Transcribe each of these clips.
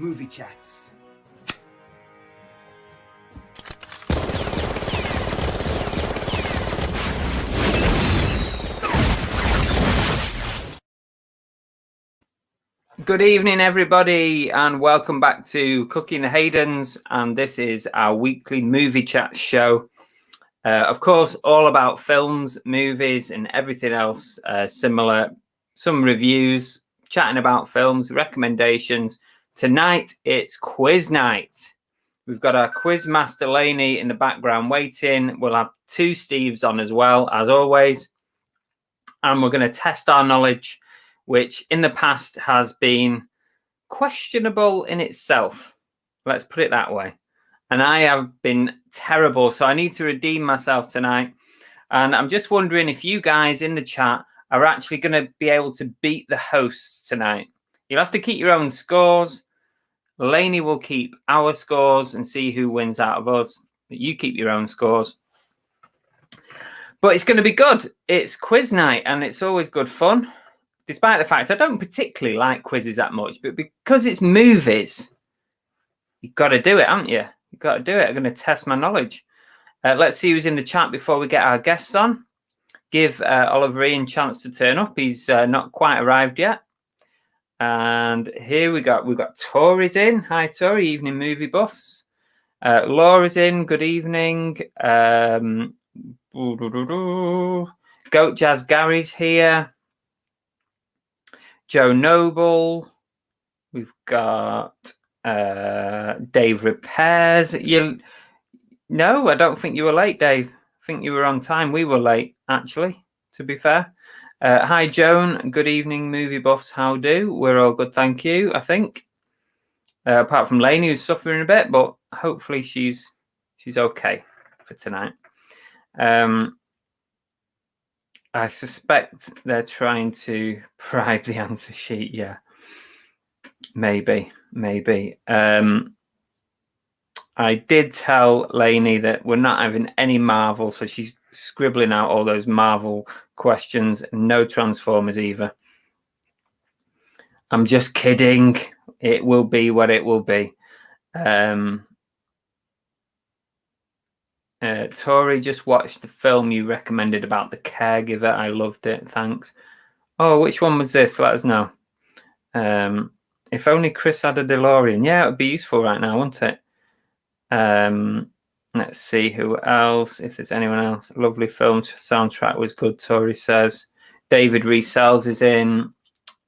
Movie Chats. Good evening, everybody, and welcome back to Cooking the Haydens. And this is our weekly movie chat show. Of course, all about films, movies, and everything else similar. Some reviews, chatting about films, recommendations. Tonight, it's quiz night. We've got our quiz Master Lainie in the background waiting. We'll have two Steves on as well, as always. And we're going to test our knowledge, which in the past has been questionable in itself. Let's put it that way. And I have been terrible, so I need to redeem myself tonight. And I'm just wondering if you guys in the chat are actually going to be able to beat the hosts tonight. You'll have to keep your own scores. Lainie will keep our scores and see who wins out of us. But you keep your own scores. But it's going to be good. It's quiz night, and it's always good fun. Despite the fact I don't particularly like quizzes that much, but because it's movies, you've got to do it, haven't you? You've got to do it. I'm going to test my knowledge. Let's see who's in the chat before we get our guests on. Give Oliver Ian a chance to turn up. He's not quite arrived yet. And here we've got Tori's in. Hi, Tori. Evening, movie buffs. Laura's in. Good evening. Goat Jazz Gary's here. Joe Noble. We've got Dave Repairs. No, I don't think you were late, Dave. I think you were on time. We were late, actually, to be fair. Hi, Joan. Good evening, movie buffs. How do? We're all good, thank you, I think. Apart from Lainie, who's suffering a bit, but hopefully she's okay for tonight. I suspect they're trying to bribe the answer sheet. Yeah, maybe. I did tell Lainie that we're not having any Marvel, so she's scribbling out all those Marvel questions. No Transformers either. I'm just kidding. It will be what it will be. Tori just watched the film you recommended about the caregiver. I loved it. Thanks. Oh, which one was this? Let us know. If only Chris had a DeLorean. Yeah, it would be useful right now, wouldn't it? Let's see who else. If there's anyone else. Lovely film. Soundtrack was good, Tori says. David Resells is in.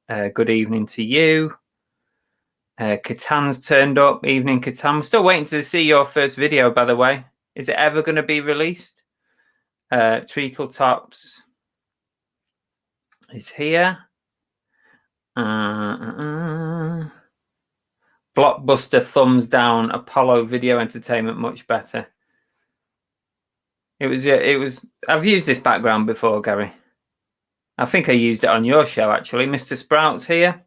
Good evening to you. Catan's turned up. Evening, Catan. We're still waiting to see your first video, by the way. Is it ever going to be released? Treacle Tops is here. Blockbuster thumbs down. Apollo Video Entertainment much better. It was. I've used this background before, Gary. I think I used it on your show actually. Mr. Sprout's here.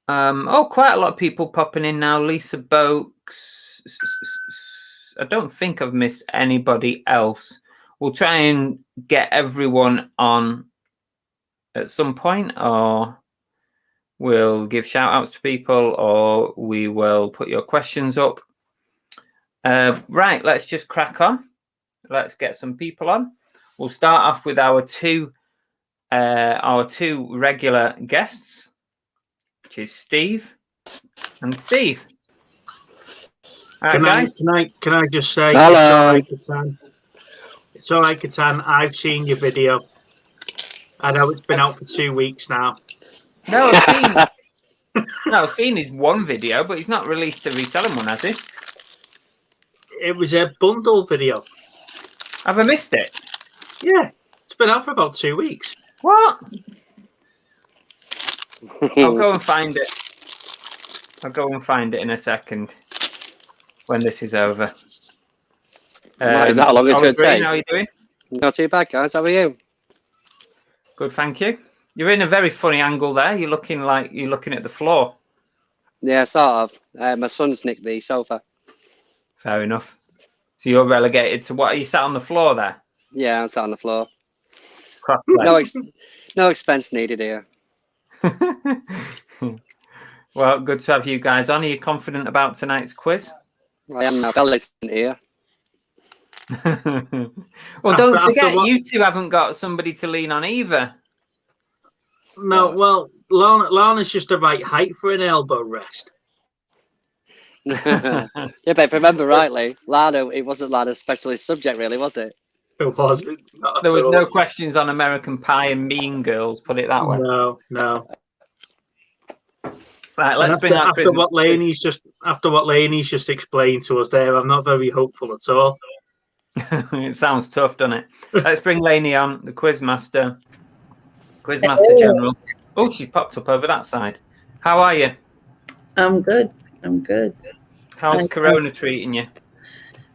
Quite a lot of people popping in now. Lisa Boakes. I don't think I've missed anybody else. We'll try and get everyone on at some point, or we'll give shout outs to people, or we will put your questions up. Right, let's just crack on. Let's get some people on. We'll start off with our two regular guests, which is Steve and Steve. Can I just say, hello. It's all right, Catan. I've seen your video. I know it's been out for 2 weeks now. No, I've seen his one video, but he's not released a reselling one, has he? It was a bundle video. Have I missed it? Yeah, it's been out for about 2 weeks. What? I'll go and find it. I'll go and find it in a second when this is over. Is that how long it's going to take? How are you doing? Not too bad, guys. How are you? Good, thank you. You're in a very funny angle there. You're looking like you're looking at the floor. Yeah, sort of. My son's nicked the sofa. Fair enough. So you're relegated to what? Are you sat on the floor there? Yeah, I'm sat on the floor. No expense needed here. Well, good to have you guys on. Are you confident about tonight's quiz? I am now. Bella isn't here. Well, don't forget, you two haven't got somebody to lean on either. No, well, Lana's just the right height for an elbow rest. Yeah, but if I remember rightly, Lana, it wasn't Lana's specialist subject, really, was it? It wasn't. There was no questions on American Pie and Mean Girls, put it that way. No. Right, let's bring out after what Lainie's just explained to us there. I'm not very hopeful at all. It sounds tough, doesn't it? Let's bring Lainie on, the Quizmaster General. Oh, she's popped up over that side. How are you? I'm good. How's Corona treating you?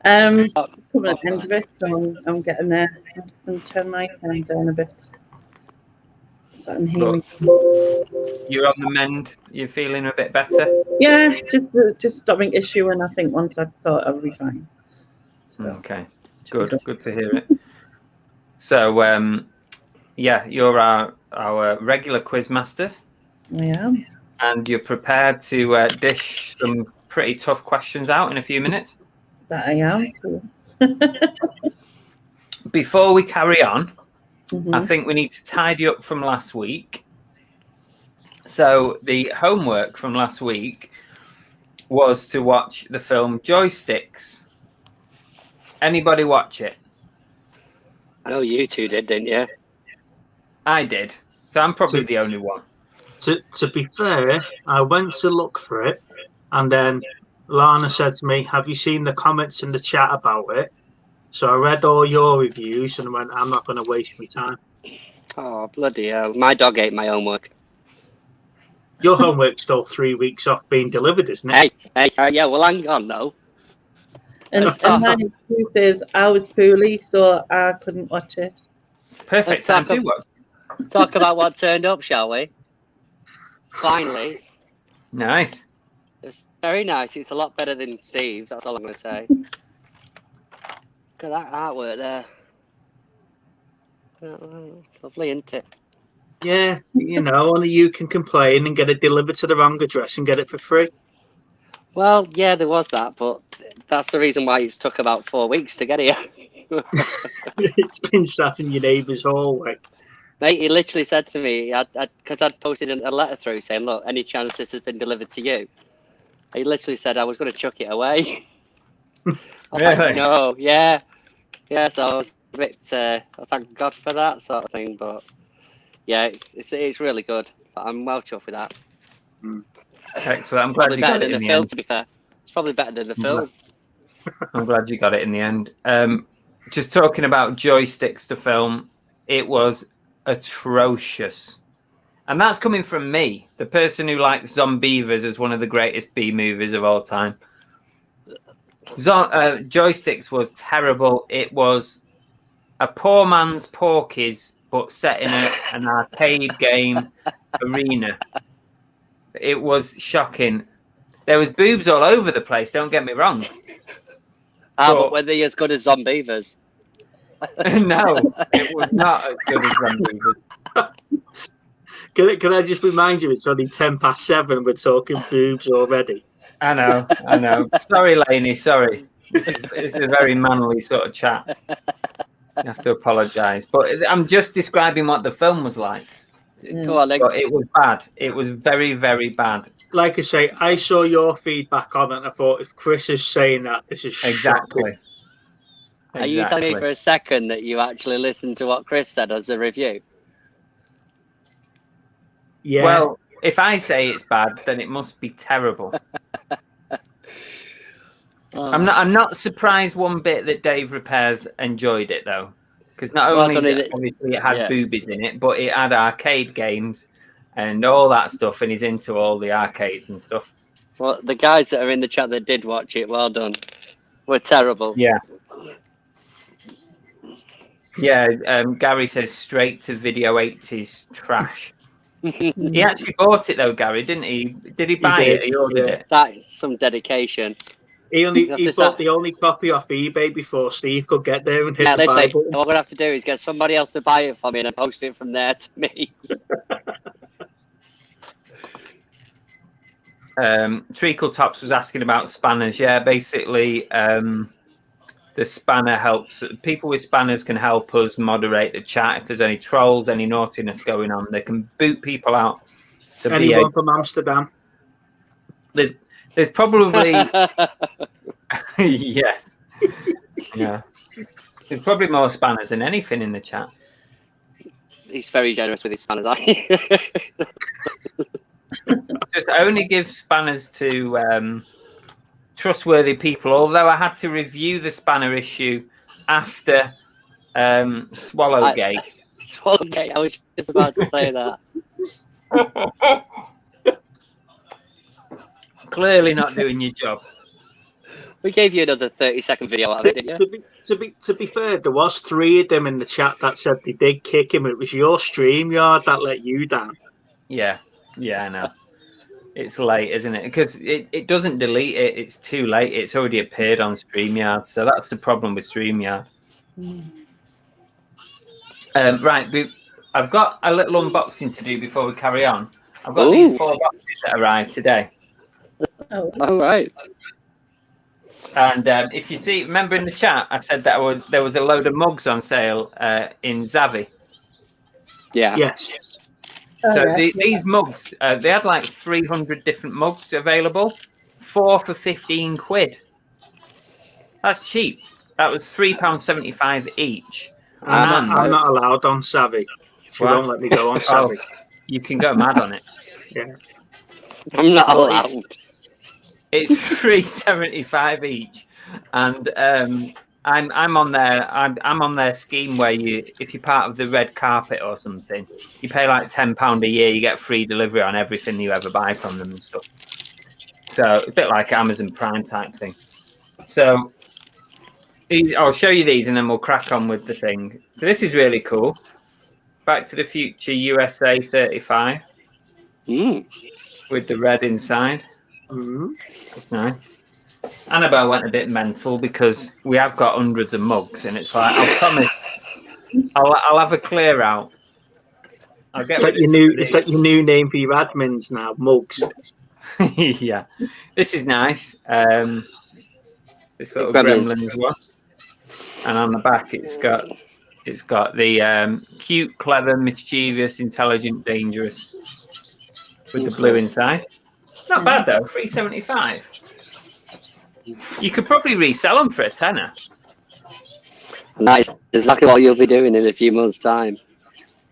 Just coming at the end of it, so I'm getting there. I'm turning my phone down a bit. So I'm hearing. You're on the mend. You're feeling a bit better. Yeah, just stomach issue, and I think once I thought I'll be fine. So, okay, good to hear it. So, yeah, you're our regular Quizmaster. I am. And you're prepared to dish some pretty tough questions out in a few minutes. That I am. Cool. Before we carry on, I think we need to tidy up from last week. So the homework from last week was to watch the film Joysticks. Anybody watch it? I know you two did, didn't you? I did. So I'm probably the only one. To be fair, I went to look for it, and then Lana said to me, "Have you seen the comments in the chat about it?" So I read all your reviews and went, "I'm not going to waste my time." Oh, bloody hell. My dog ate my homework. Your homework's still 3 weeks off being delivered, isn't it? Hey, yeah, well, hang on, though. And my excuse is I was poorly, so I couldn't watch it. Perfect time to watch. Talk about what turned up, shall we? Finally. Nice. It's very nice. It's a lot better than Steve's. That's all I'm going to say. Look at that artwork there. Lovely, isn't it? Yeah, only you can complain and get it delivered to the wrong address and get it for free. Well, yeah, there was that, but that's the reason why it's took about 4 weeks to get here. It's been sat in your neighbour's hallway. Mate, he literally said to me, because I'd posted a letter through saying, "Look, any chance this has been delivered to you?" He literally said I was going to chuck it away. Really? Like, no, yeah. So I was a bit, thank God for that sort of thing. But yeah, it's really good. But I'm well chuffed with that. Excellent. I'm glad you got it in the film, end. to be fair. It's probably better than the film. I'm glad you got it in the end. Just talking about Joysticks, the film, it was atrocious. And that's coming from me, the person who likes Zombievers as one of the greatest B movies of all time. Joysticks was terrible. It was a poor man's Porky's, but set in an arcade game arena. It was shocking. There was boobs all over the place, don't get me wrong. But were they as good as Zombievers? No, it was not as good as Zombievers. Can I just remind you, it's only 7:10. We're talking boobs already. I know. Sorry, Lainie, sorry. This is a very manly sort of chat. You have to apologise. But I'm just describing what the film was like. Go on, but it was bad. It was very, very bad. Like I say, I saw your feedback on it and I thought, if Chris is saying that, this is exactly. Are you telling me for a second that you actually listened to what Chris said as a review? Yeah. Well, if I say it's bad, then it must be terrible. I'm not surprised one bit that Dave Repairs enjoyed it though, because not only obviously it had boobies in it, but it had arcade games and all that stuff, and he's into all the arcades and stuff. Well, the guys that are in the chat that did watch it, well done. We're terrible. Yeah. Yeah, Gary says straight to video 80s trash. He actually bought it though, Gary, didn't he? Did he buy it? He ordered it. That's some dedication. He bought the only copy off eBay before Steve could get there and hit the buy button. What we're going to have to do is get somebody else to buy it for me and then post it from there to me. Treacle Tops was asking about spanners. Yeah, basically, the spanner helps. People with spanners can help us moderate the chat. If there's any trolls, any naughtiness going on, they can boot people out. So Anyone from Amsterdam? There's probably yes, yeah. There's probably more spanners than anything in the chat. He's very generous with his spanners. Just only give spanners to trustworthy people. Although I had to review the spanner issue after Swallowgate. Swallowgate. I was just about to say that. Clearly not doing your job. We gave you another 30-second video out of it, didn't you? To be fair, there was 3 of them in the chat that said they did kick him. It was your StreamYard that let you down. Yeah, I know. It's late, isn't it? Because it doesn't delete it. It's too late. It's already appeared on StreamYard. So that's the problem with StreamYard. Right, I've got a little unboxing to do before we carry on. I've got these 4 boxes that arrived today. Oh, All right. And if you see, remember in the chat, I said that there was a load of mugs on sale in Zavvi. Yeah. Yes. So these mugs, they had like 300 different mugs available, 4 for 15 quid. That's cheap. That was £3.75 each. I'm not allowed on Savvy. She won't let me go on Savvy. You can go mad on it. Yeah. I'm not allowed. It's £3.75 each, and I'm on their I'm on their scheme where if you're part of the red carpet or something, you pay like £10 a year, you get free delivery on everything you ever buy from them and stuff. So a bit like Amazon Prime type thing. So I'll show you these and then we'll crack on with the thing. So this is really cool. Back to the Future USA 35 with the red inside. That's nice. Annabelle went a bit mental because we have got hundreds of mugs, and it's like, I promise, I'll have a clear out. I'll get It's like your new name for your admins now, mugs. Yeah, this is nice. This little Gremlins one, and on the back it's got the cute, clever, mischievous, intelligent, dangerous with the blue inside. Not bad though, £3.75. You could probably resell them for a tenner. And that is exactly what you'll be doing in a few months' time.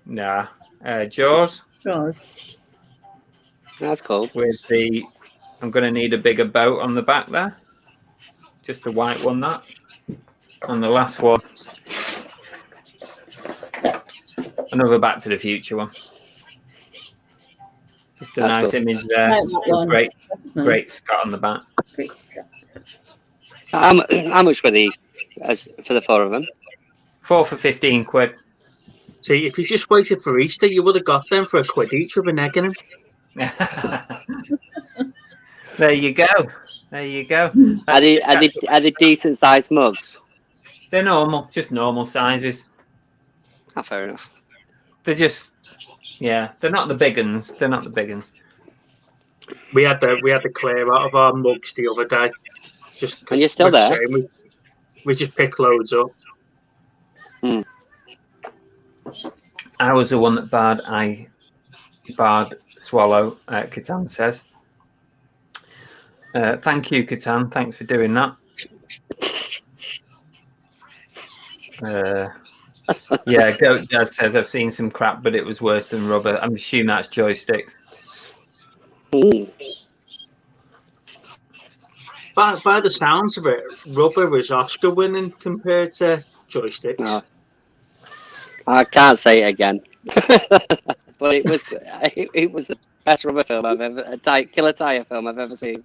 Nah. Jaws. That's cool. With I'm going to need a bigger boat on the back there. Just a white one, that. And the last one. Another Back to the Future one. Just a nice image there. Great Scott on the back. How much were they for the 4 of them? 4 for 15 quid. See, if you just waited for Easter, you would have got them for £1 each with an egg in them. There you go. There you go. Are they decent sized mugs? They're normal, just normal sizes. Oh, fair enough. They're just, yeah, they're not the big ones. They're not the big ones. We had to clear out of our mugs the other day. And you're still there? We just pick loads up. I was the one that barred Swallow, Catan says. Thank you, Catan. Thanks for doing that. Yeah, Goat Jazz says, I've seen some crap, but it was worse than rubber. I'm assuming that's joysticks. By the sounds of it, rubber was Oscar winning compared to joysticks. No. I can't say it again. But it was the best rubber film I've ever, killer tire film I've ever seen.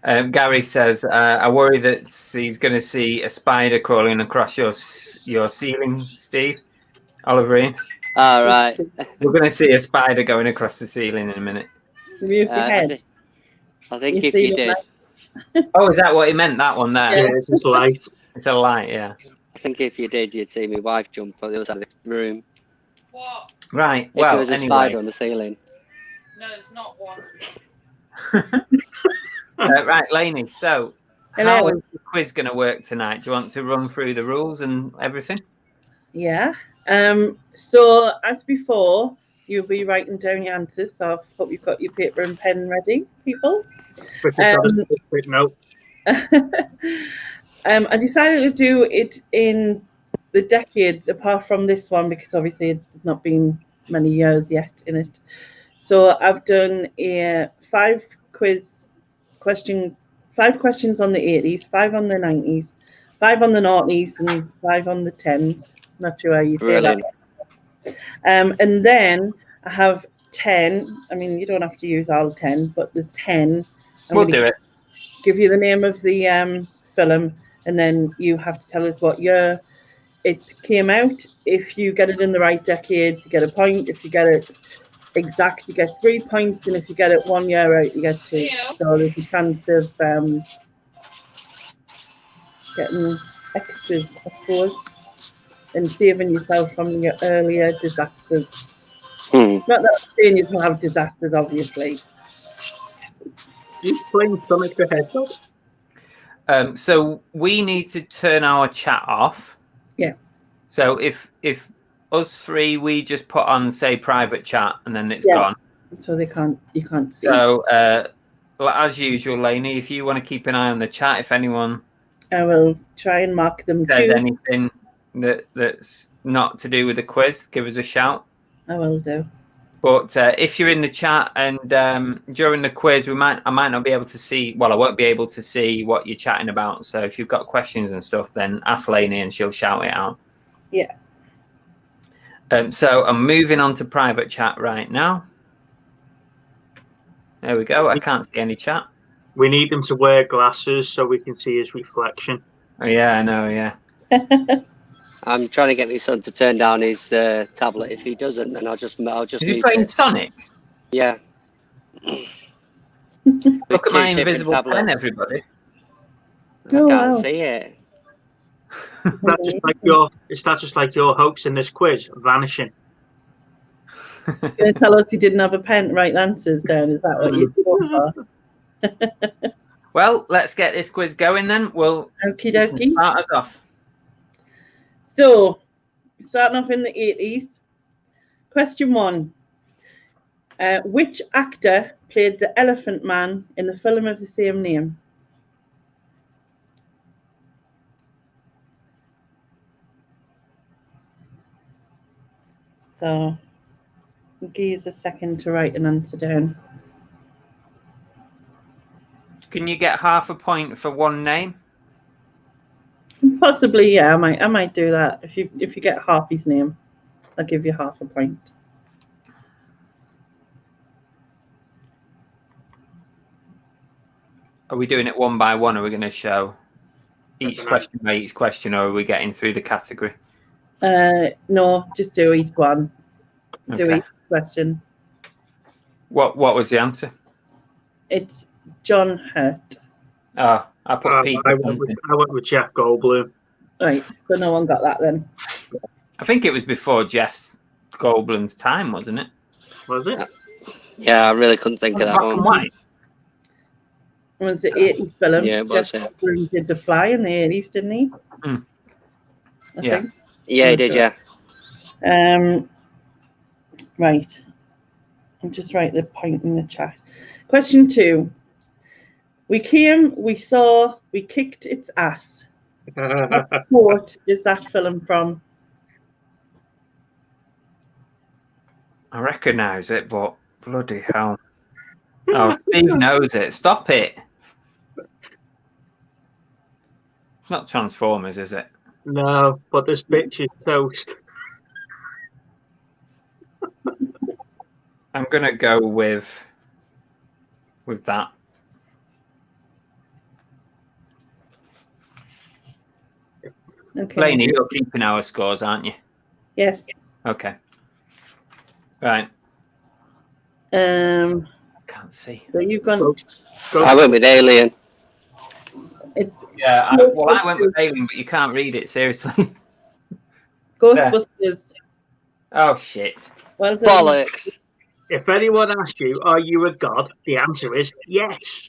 Gary says, I worry that he's going to see a spider crawling across your ceiling, Steve. Oliverine. All right. We're going to see a spider going across the ceiling in a minute. Move your head. I think if you did. Oh, is that what he meant, that one there? Yeah, it's just light. It's a light, yeah. I think if you did, you'd see my wife jump on the other side of the room. What? Right, If there was a spider on the ceiling. No, there's not one. Right, Lainie. So, Hello. how is the quiz going to work tonight? Do you want to run through the rules and everything? Yeah. So as before, you'll be writing down your answers. So I hope you've got your paper and pen ready, people. Quick note. I decided to do it in the decades apart from this one because obviously there's not been many years yet in it. So I've done a 5 questions on the 80s, 5 on the 90s, 5 on the noughties, and 5 on the 10s. Not sure how you say Brilliant. that. And then I have 10. I mean, you don't have to use all 10, but there's 10. We'll do it. Give you the name of the film, and then you have to tell us what year it came out. If you get it in the right decade, you get a point. If you get it exact, you get 3 points, and if you get it 1 year out, you get 2. Yeah. So there's a chance of getting extras, I suppose, and saving yourself from your earlier disasters. Not that I'm saying you will have disasters, obviously. You playing Sonic the Hedgehog? So we need to turn our chat off. Yes. So if us three, we just put on, say, private chat, and then it's gone. So you can't see. So as usual, Lainie, if you want to keep an eye on the chat, if anyone I will try and mark them says too. anything that's not to do with the quiz, give us a shout. I will do. But if you're in the chat and during the quiz, I might not be able to see. Well, I won't be able to see what you're chatting about. So if you've got questions and stuff, then ask Lainie and she'll shout it out. Yeah. So I'm moving on to private chat right now. There we go. I can't see any chat. We need him to wear glasses so we can see his reflection. Oh yeah, I know. Yeah. I'm trying to get my son to turn down his tablet. If he doesn't, then I'll just Is he mute playing it. Sonic? Yeah. Look at my Two different invisible pen, tablets. everybody. I can't wow. see it. Is that just like your hopes in this quiz vanishing? You're going to tell us you didn't have a pen to write the answers down. Is that what you're going for? Well, let's get this quiz going then. We'll Okie dokie. start us off. So, starting off in the 80s. Question 1. Which actor played the Elephant Man in the film of the same name? So, I'll give you a second to write an answer down. Can you get half a point for one name? Possibly, yeah. I might do that. If you get half his name, I'll give you half a point. Are we doing it one by one? Or are we going to show each question by each question, or are we getting through the category? No, just do each one. Do Okay. each question. What was the answer? It's John Hurt. Oh, I put Peter. I went with Jeff Goldblum. Right, so no one got that then. I think it was before Jeff Goldblum's time, wasn't it? Was it? Yeah, I really couldn't think of that Black and one. white. It was the 80s film. Yeah, it was, Jeff yeah. Goldblum did The Fly in the 80s, didn't he? Mm. I Yeah. think. Yeah, he did, yeah. Right. I'll just write the point in the chat. Question 2. We came, we saw, we kicked its ass. What quote is that film from? I recognise it, but bloody hell. Oh, Steve knows it. Stop it. It's not Transformers, is it? No, but this bitch is toast. I'm going to go with that. Okay. Lainie, you're keeping our scores, aren't you? Yes. Okay. Right. So Can't see. you've gone. I went with Alien. It's Yeah, I went with Alien, but you can't read it, seriously. Ghostbusters. Oh, shit. Well done. Bollocks. If anyone asks you, are you a god? The answer is yes.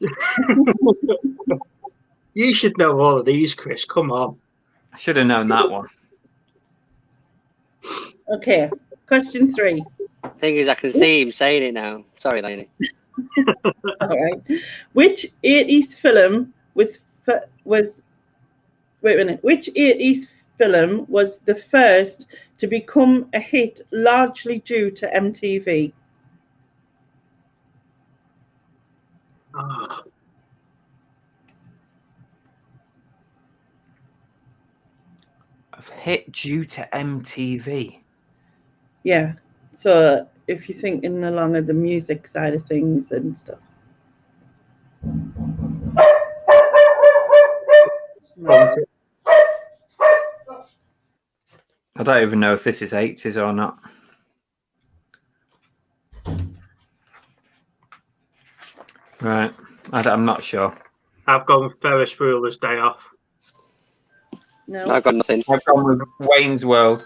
You should know all of these, Chris. Come on. I should have known that one. Okay, question 3. Thing is, I can see him saying it now. Sorry, Lainie. All right. Which 80s film was wait a minute. Which 80s film was the first to become a hit largely due to MTV? Oh, I've hit due to MTV. Yeah. So if you're thinking along the music side of things and stuff. I don't even know if this is 80s or not. Right. I'm not sure. I've gone with Ferris Bueller's Day Off. No, I've got nothing. I've gone with Wayne's World.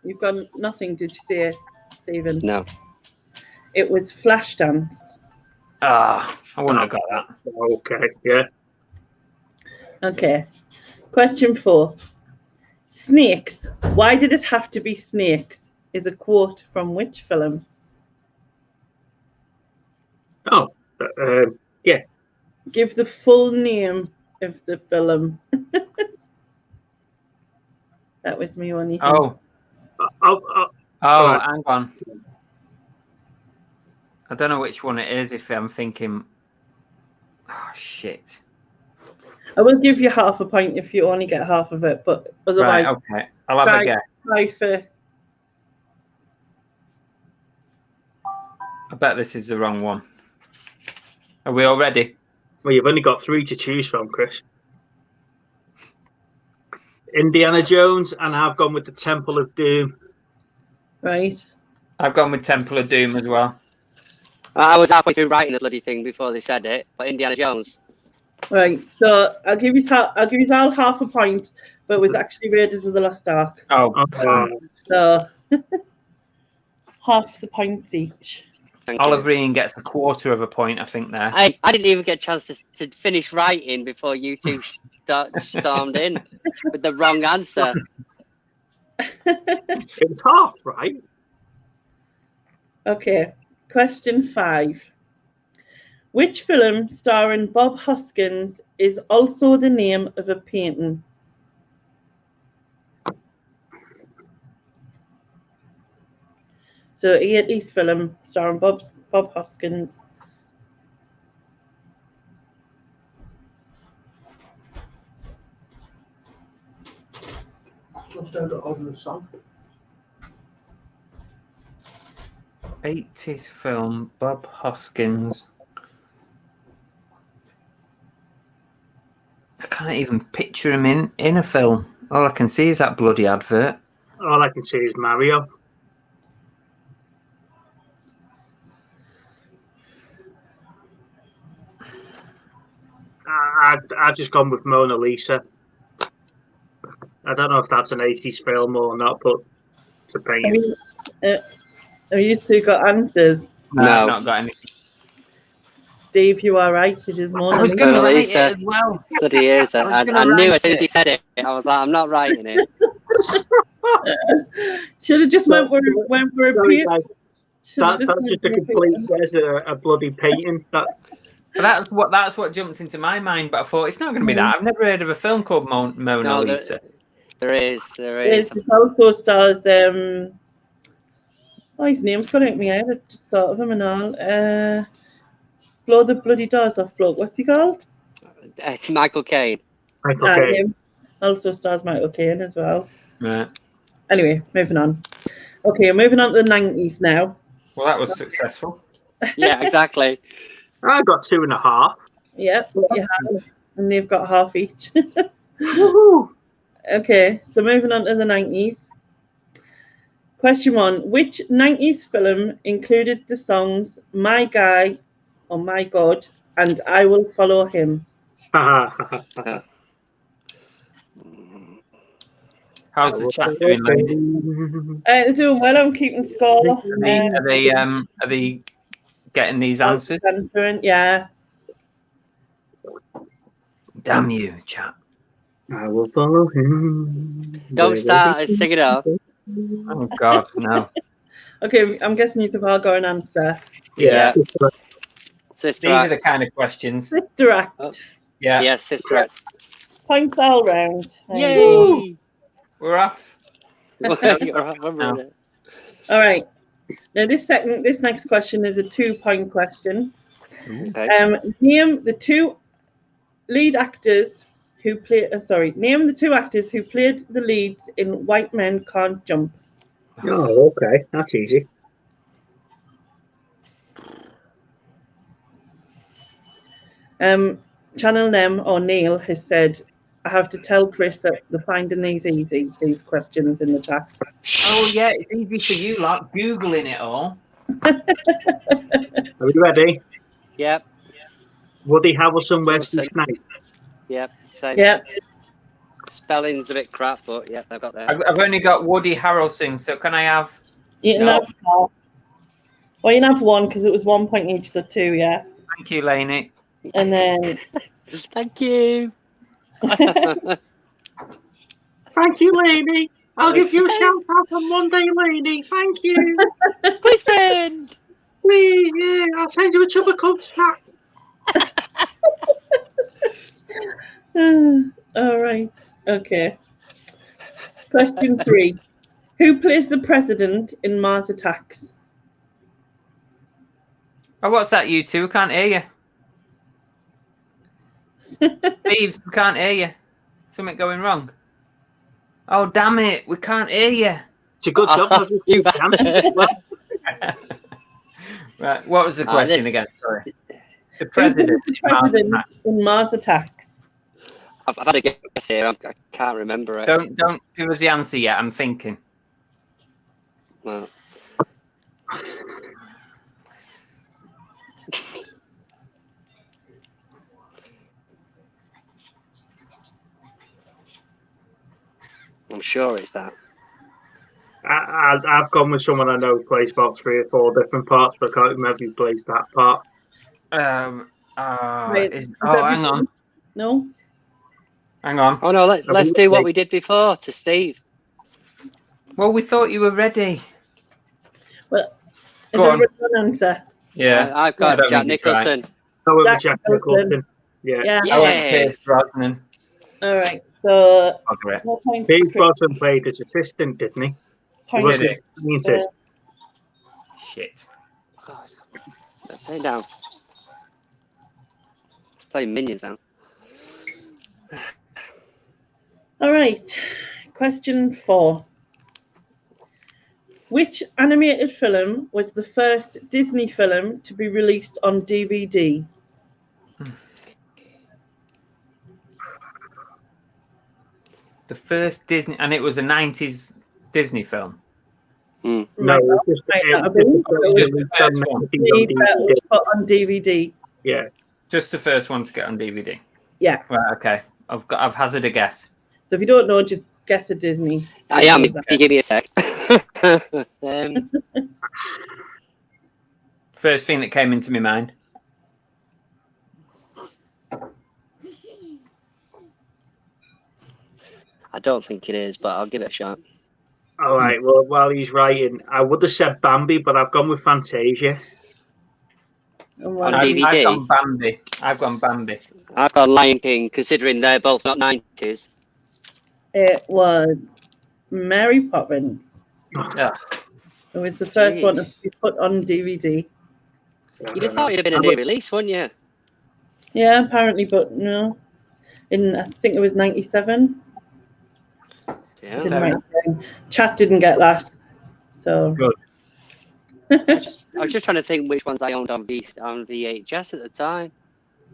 you've got nothing, did you say, Stephen? No. It was Flashdance. Ah, I wouldn't have got that. Okay, yeah. Okay. Question 4. Snakes. Why did it have to be snakes? Is a quote from which film? Oh, yeah. Give the full name of the film. That was me only. Oh, Right. hang on. I don't know which one it is if I'm thinking. Oh, shit. I will give you half a point if you only get half of it, but otherwise, Right, okay. I'll have a guess. try for. I bet this is the wrong one. Are we all ready? Well, you've only got 3 to choose from, Chris. Indiana Jones, and I've gone with the Temple of Doom. Right. I've gone with Temple of Doom as well. I was halfway through writing the bloody thing before they said it, but Indiana Jones. Right. So I'll give you all half a point, but it was actually Raiders of the Lost Ark. Oh, So half the points each. Thank you. Oliver Ian gets a quarter of a point, I think, there. I didn't even get a chance to finish writing before you two stormed in with the wrong answer. It was half, right? Okay. Question 5. Which film starring Bob Hoskins is also the name of a painting? So 80s film starring Bob Hoskins. Just out of the song. 80s film, Bob Hoskins. I can't even picture him in a film. All I can see is that bloody advert. All I can see is Mario. I've just gone with Mona Lisa. I don't know if that's an 80s film or not, but it's a painting. Have you two got answers? No, I've not got any. Steve, you are right. It is I Mona was Lisa. going to Mona write Lisa. it as well. Bloody is. I gonna knew write as soon as it. he said it, I was like, I'm not writing it. Should have just went for a Sorry, painting. guys. That's just a complete guess at a bloody painting. That's what jumped into my mind, but I thought it's not going to be that. I've never heard of a film called Mona No, Lisa. There is. It also stars his name's gone out of my head. I just thought of him and all. Blow the bloody doors off bloke. What's he called? Michael Caine. Him. Also stars Michael Caine as well. Right. Anyway, moving on. Okay, moving on to the 90s now. Well, that was successful. Yeah, exactly. I got 2.5. Yep, you have. And they've got half each. Woohoo! Okay, so moving on to the 90s. Question 1. Which 90s film included the songs My Guy or My God and I Will Follow Him? How's the chat doing, Lainie? They're doing well. I'm keeping score. Are they getting these answers. Yeah. Damn you, chat. I will follow him. Don't start singing it off. Oh God, no. Okay, I'm guessing you have all got an answer. Yeah. Sister These Act. are the kind of questions. Sister Act. Oh. Yeah. Yeah, Sister Act. Points all round. There you go. Yay! We're off. You're right, I'm No. ready. All right. Now this next question is a 2-point question. Okay. Name the two actors who played the leads in White Men Can't Jump. Oh, okay. That's easy. Channel Nem or Neil has said, I have to tell Chris that they're finding these easy, these questions in the chat. Oh yeah, it's easy for you, lot. Googling it all. Are we ready? Yep. Woody Harrelson, Wesley Wilson. Snipes. Yep. Same. Yeah. Spelling's a bit crap, but yeah, I've got that. I've only got Woody Harrelson, so can I have? You can No. have four. Well, you can have one because it was 1 point each, so 2, yeah. Thank you, Lainie. And then Thank you. Thank you, Lainie. I'll give you a shout out on Monday, Lainie. Thank you. Quiz friend. Please, yeah. I'll send you a tub of cup snack. all right. Okay. Question 3. Who plays the president in Mars Attacks? Oh, what's that, you two? We can't hear you. Steve, we can't hear you. Something going wrong. Oh, damn it. We can't hear you. It's a good job. You bastard. Right. What was the question this- again? Sorry. The Who president. plays the president in Mars Attacks? I've had a guess here. I can't remember it. Don't give us the answer yet. I'm thinking. Well, I'm sure it's that. I've gone with someone I know who plays about 3 or 4 different parts, but I can't remember who plays that part. Right. Hang on. No? Hang on. Oh no, let's do what we did before to Steve. Well, we thought you were ready. Well, is Go there on. an answer? Yeah. I've I got don't Jack think it's right. Nicholson. Oh, it was Jack Jack Nicholson. Nicholson. Yeah. Yeah. I went Yes. Pierce Brosnan. All right. So, Bugger it. no points. Pierce Brosnan played his assistant, didn't he? He Points. wasn't Did scientist. Shit. Oh, turn it down. It's playing Minions now. All right. Question 4. Which animated film was the first Disney film to be released on DVD? The first Disney, and it was a 90s Disney film. No, Might it not- was might not have been. It was Just the first one. put on DVD. Yeah. Just the first one to get on DVD. Yeah. Right, okay. I've hazarded a guess. So if you don't know, just guess a Disney. I am. If you give me a sec. First thing that came into my mind. I don't think it is, but I'll give it a shot. All right. Well, while he's writing, I would have said Bambi, but I've gone with Fantasia. And On one- DVD? I've gone Bambi. I've got Lion King, considering they're both not 90s. It was Mary Poppins. Yeah. It was the first Jeez. one to be put on DVD. You'd have thought it'd have been a new release, wouldn't you? Yeah, apparently, but no. I think it was 97. Yeah. Didn't write it down. Chat didn't get that. So Good. I was just trying to think which ones I owned on VHS at the time.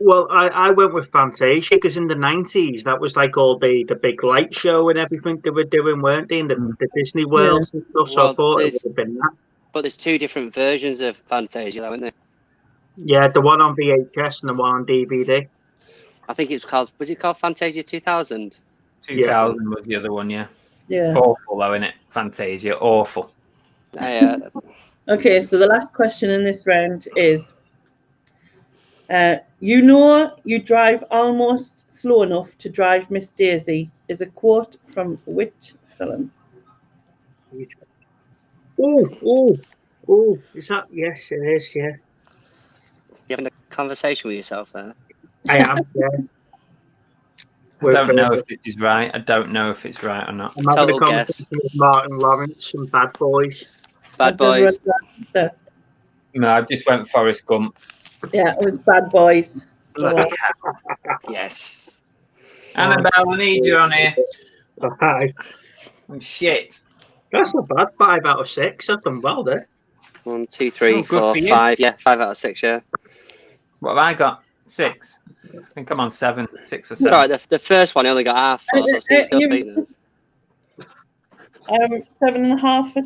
Well, I went with Fantasia because in the 90s, that was like all the big light show and everything they were doing, weren't they? In the Disney worlds and stuff. So I Well, thought it there's- would have been that. But there's two different versions of Fantasia, though, isn't there? Yeah, the one on VHS and the one on DVD. I think it was it called Fantasia 2000? 2000 was the other one, yeah. yeah. Awful, though, innit? Fantasia. Awful. Okay, so the last question in this round is, you drive almost slow enough to drive Miss Daisy is a quote from which film? Oh, is that? Yes, it is, yeah. You having a conversation with yourself there? I am, yeah. I don't know if this is right. I don't know if it's right or not. I'm having Total a conversation with Martin Lawrence and Bad Boys. Bad Boys. No, I just went Forrest Gump. Yeah, it was Bad Boys. So, Bloody Yes. Annabelle, I need you on here. Five. Oh, shit. That's not bad. 5 out of 6. I've done well there. 1, 2, 3, Oh, good 4, for you. 5. Yeah, 5 out of 6. Yeah. What have I got? 6. I think I'm on 7. 6 or 7. Sorry, the first one I only got half. So Steve's still beating us. 7.5 for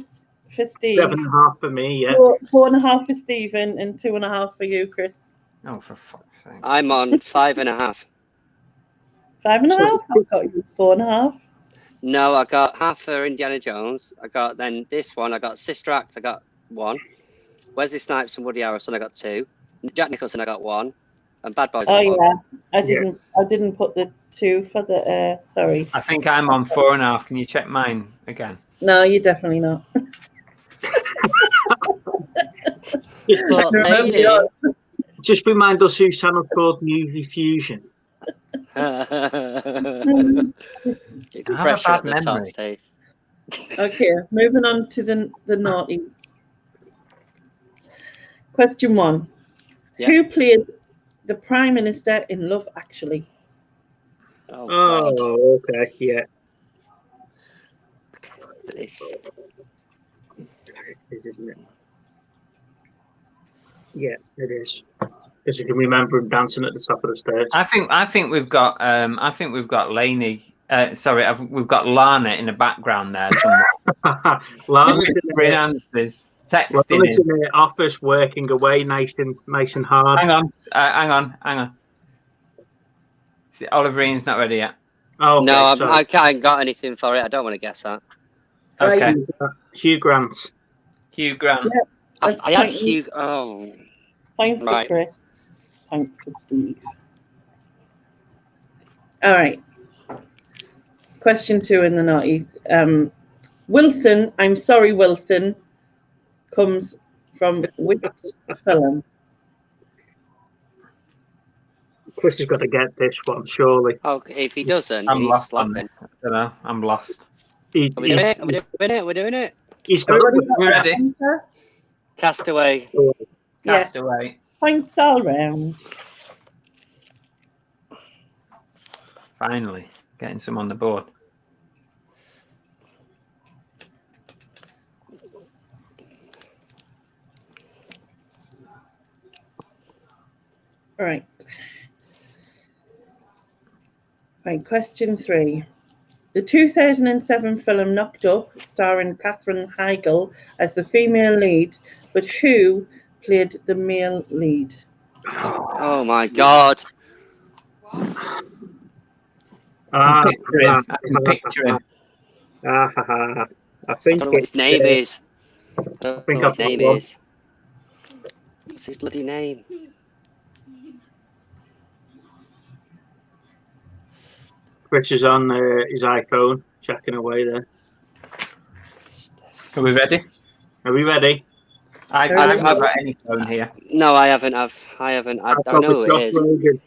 Steve. 7.5 for me, yeah. 4.5 for Stephen and 2.5 for you, Chris. Oh, for fuck's sake. I'm on 5.5. 5.5? I thought it was 4.5. No, I got half for Indiana Jones. I got then this one. I got Sister Act. I got 1. Wesley Snipes and Woody Harrelson. I got 2. Jack Nicholson. I got 1. And Bad Boys. Oh I got 1. yeah, I didn't put the 2 for the. Sorry. I think I'm on 4.5. Can you check mine again? No, you're definitely not. But Lainie, Just remind us whose channel's called Movie Fusion. it's I have a pressure bad at the top, memory. Steve. Okay, moving on to the naughties. Question 1. Yeah. Who played the Prime Minister in Love Actually? Oh, God. Oh, okay, yeah. This. Isn't it? Yeah, it is. Because you can remember him dancing at the top of the stairs. I think we've got Lainie. We've got Lana in the background there somewhere. Lana's Whispering answers, texting in him. the office working away nice and hard. Hang on. See, Oliver Ian's not ready yet. Oh, okay, No, I sorry. can't got anything for it. I don't want to guess that. Okay. Hugh Grant. Hugh Grant. Yeah. I had Hugh. Oh, Point for Right. Chris. Point for Steve. All right. Question 2 in the naughties. Wilson, I'm sorry, Wilson, comes from which film? Chris has got to get this one, surely. oh, if he doesn't, I'm he's lost on slapping. this. I don't know. I'm lost. Are we doing it? Are we doing it? We're doing it. He's got Everybody got We're that ready. answer? Castaway. Yeah. Castaway. Points all round. Finally, getting some on the board. Right. Right, question 3. The 2007 film Knocked Up, starring Katherine Heigl as the female lead, but who played the male lead? Oh my God. I can picture him. I can picture him. I I think don't know what his name is. I don't know what his name one. is. What's his bloody name? Chris is on his iPhone, checking away there. Are we ready? Are we ready? I haven't got any phone here. No, I haven't. I haven't. I know who it is. Rogan.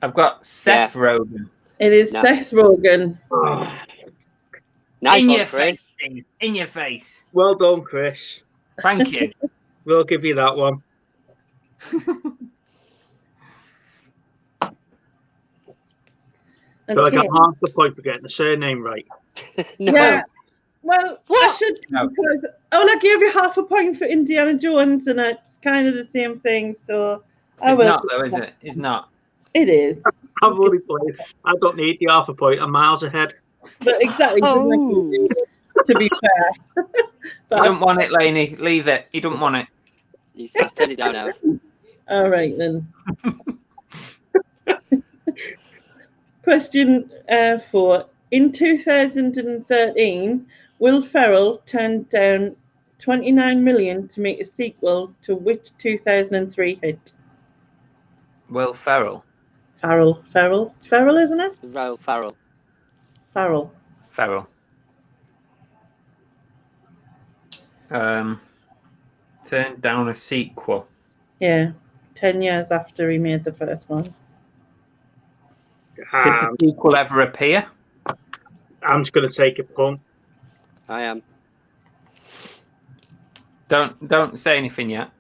I've got Seth Rogen. It is No. Seth Rogen. Oh, Nice In one, your Chris. face, Steve. In your face. well done, Chris. Thank you. We'll give you that one. So I got Okay. half the point for getting the surname right. No. Yeah. Well, I should No. because I gave you half a point for Indiana Jones, and it's kind of the same thing. So I It's will. not though, is it? It's not. It is, I've already played. I don't need the half a point. I'm miles ahead. but exactly. Oh. To be fair, You but don't want it, Lainey. Leave it. You don't want it. He's turned it down now. all right then. Question 4. In 2013, Will Ferrell turned down $29 million to make a sequel to which 2003 hit? Will Ferrell. Ferrell. It's Ferrell, isn't it? Farrell. Ferrell. Ferrell. Turned down a sequel. Yeah, 10 years after he made the first one. Did the sequel ever appear? I'm just going to take a punt. I am. Don't say anything yet.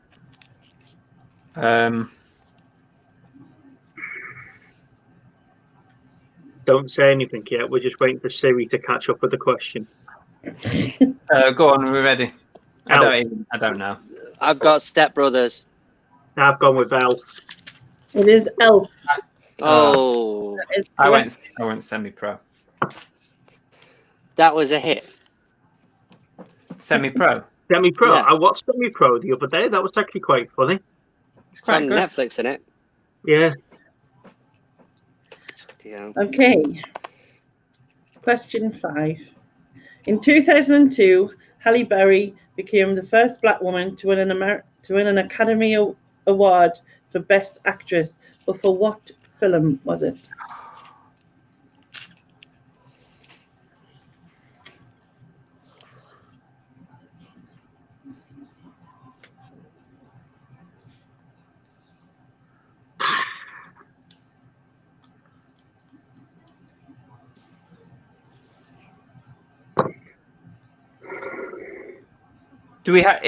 Don't say anything yet. We're just waiting for Siri to catch up with the question. Go on, we're ready. Elf. I don't know. I've got Step Brothers. I've gone with Elf. It is Elf. Oh, I went semi-pro. that was a hit. Semi-pro. Semi-pro. Yeah. I watched Semi-pro the other day. That was actually quite funny. It's It's quite on good. Netflix, isn't it? Yeah. Yeah. Okay. Question 5. In 2002, Halle Berry became the first black woman to win an Academy Award for Best Actress. But for what film was it? Do we have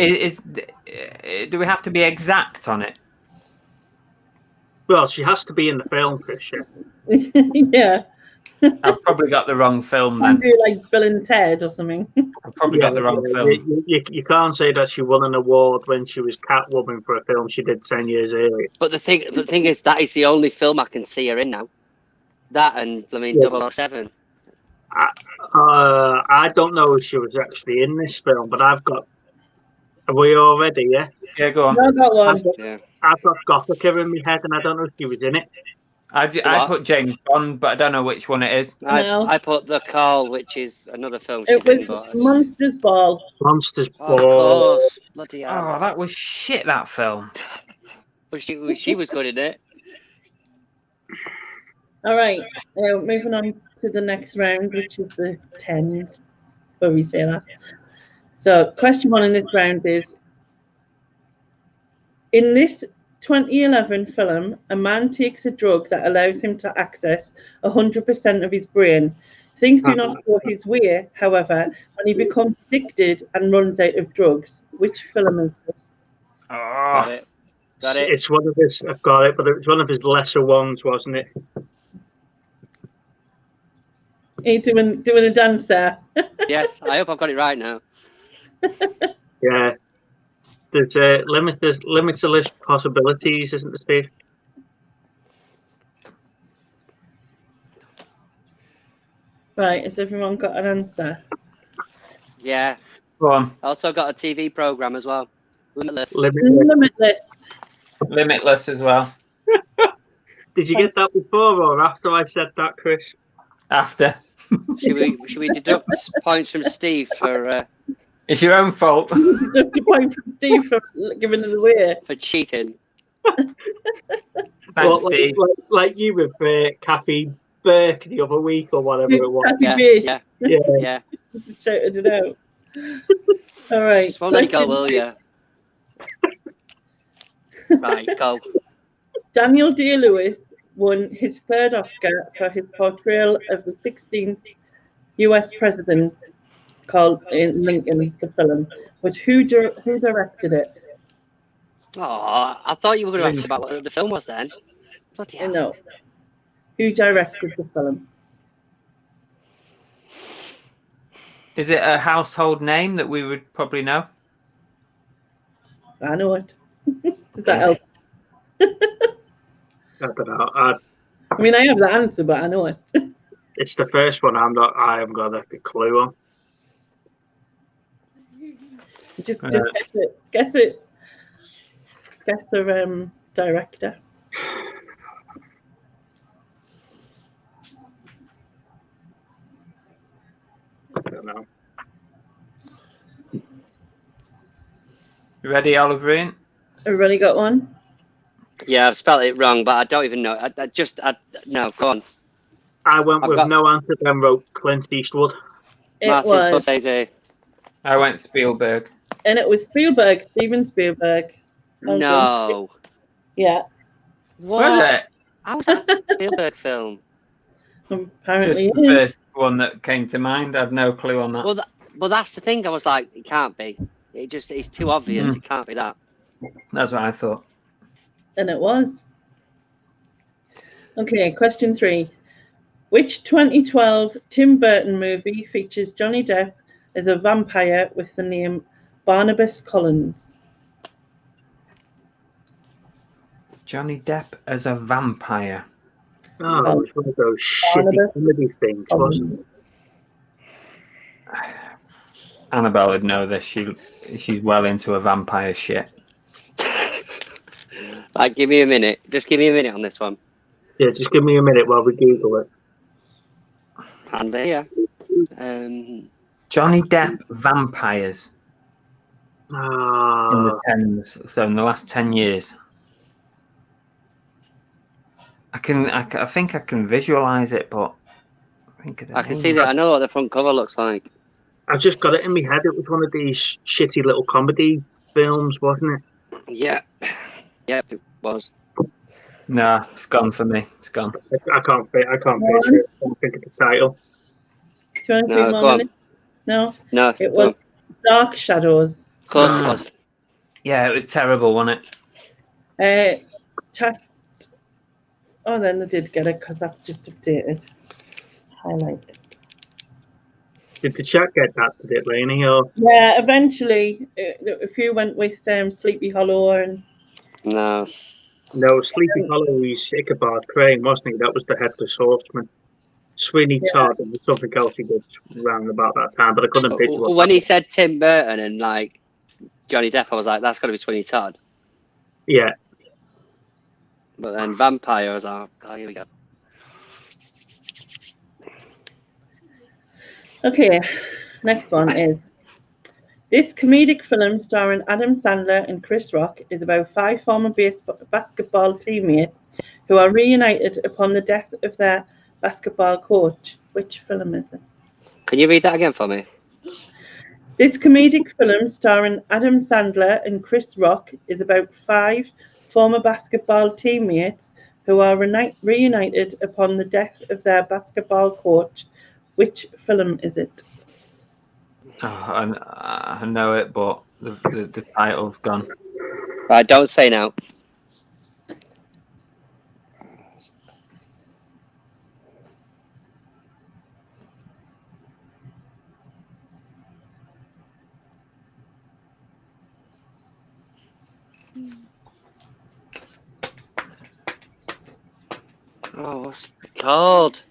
to be exact on it? Well, she has to be in the film, Fisher. Yeah. I've probably got the wrong film Can't then. do like Bill and Ted or something. I've probably got the wrong film. You can't say that she won an award when she was Catwoman for a film she did 10 years earlier. But the thing is, that is the only film I can see her in now. That and I mean, Yeah. 007. I don't know if she was actually in this film, but I've got. Are we all ready? Yeah. Yeah, go on. I got one. Yeah. I've got Gothica in my head, and I don't know if she was in it. I put James Bond, but I don't know which one it is. No. I put The Call, which is another film It she's in. was But Monsters Ball. Monsters of Ball. course, bloody hell. Oh, that was shit, that film. But she was good in it. All right. Moving on to the next round, which is the tens, where we say that. So, question 1 in this round is: in this 2011 film, a man takes a drug that allows him to access 100% of his brain. Things do not go his way, however, when he becomes addicted and runs out of drugs. Which film is this? Got Oh, it. Got it. It's one of his. I've got it, but it was one of his lesser ones, wasn't it? Are you doing a dance there? Yes, I hope I've got it right now. Yeah. There's limitless possibilities, isn't there, Steve? Right, has everyone got an answer? Yeah. go on. Also got a TV program as well. Limitless. Limitless. Limitless as well. Did you get that before or after I said that, Chris? After. Should we deduct points from Steve for It's your own fault. Just a point from Steve for giving it away. cheating? Thanks, Steve. Like you with Kathy Burke the other week or whatever it was. Yeah, Kathy yeah, Yeah. yeah. Just shouted it out. All right. Just won't let it go, will you? Right, go. Daniel Day-Lewis won his 3rd Oscar for his portrayal of the 16th U.S. president, called in Lincoln, the film. But who directed it? Oh, I thought you were going to ask about what the film was then. Bloody hell. No. Who directed the film? Is it a household name that we would probably know? I know it. Does that help? I don't know. I mean, I have the answer, but I know it. It's the first one I haven't got a clue on. Just guess it. Guess it. Guess the director. I don't know. You ready, Oliver? Everybody got one? Yeah, I've spelled it wrong, but I don't even know. No, go on. I went with no answer, then wrote Clint Eastwood. Martin Scorsese. I went Spielberg. And it was Spielberg, Steven Spielberg. No. Yeah. What? Was it? How was that a Spielberg film? Apparently, Just the first one that came to mind. I had no clue on that. Well, that's the thing. I was like, it can't be. It's too obvious. It can't be that. That's what I thought. And it was. Okay, question 3. Which 2012 Tim Burton movie features Johnny Depp as a vampire with the name Barnabas Collins? Johnny Depp as a vampire. Oh, it was one of those shitty comedy things, wasn't it? Annabelle would know this. She's well into a vampire shit. Like, give me a minute. Just give me a minute on this one. Yeah, just give me a minute while we Google it. Hands here. Johnny Depp vampires in the 10s. So in the last 10 years. I think I can visualize it, but I can see that. I know what the front cover looks like. I've just got it in my head. It was one of these shitty little comedy films, wasn't it? Yeah. Yeah, it was. Nah, it's gone for me. It's gone. I can't picture it. I don't think of the title. Do you want to do more minutes? No? No. It was Dark Shadows. Of course it was. Yeah, it was terrible, wasn't it? Then they did get it because that's just updated. Highlighted. Did the chat get that? Did it, Lainie? Or? Yeah, eventually. A few went with Sleepy Hollow and... No, Sleepy Hollow is Ichabod Crane, wasn't he? That was the Headless Horseman. Sweeney Todd and something else he did around about that time, but I couldn't picture what. When he said Tim Burton and like Johnny Depp, I was like, that's got to be Sweeney Todd. Yeah. But then Vampire, I was like, oh, here we go. Okay, next one is... This comedic film starring Adam Sandler and Chris Rock is about 5 former basketball teammates who are reunited upon the death of their basketball coach. Which film is it? Can you read that again for me? This comedic film starring Adam Sandler and Chris Rock is about 5 former basketball teammates who are reunited upon the death of their basketball coach. Which film is it? Oh, I know it, but the title's gone. Right, don't say now. Oh, what's it called?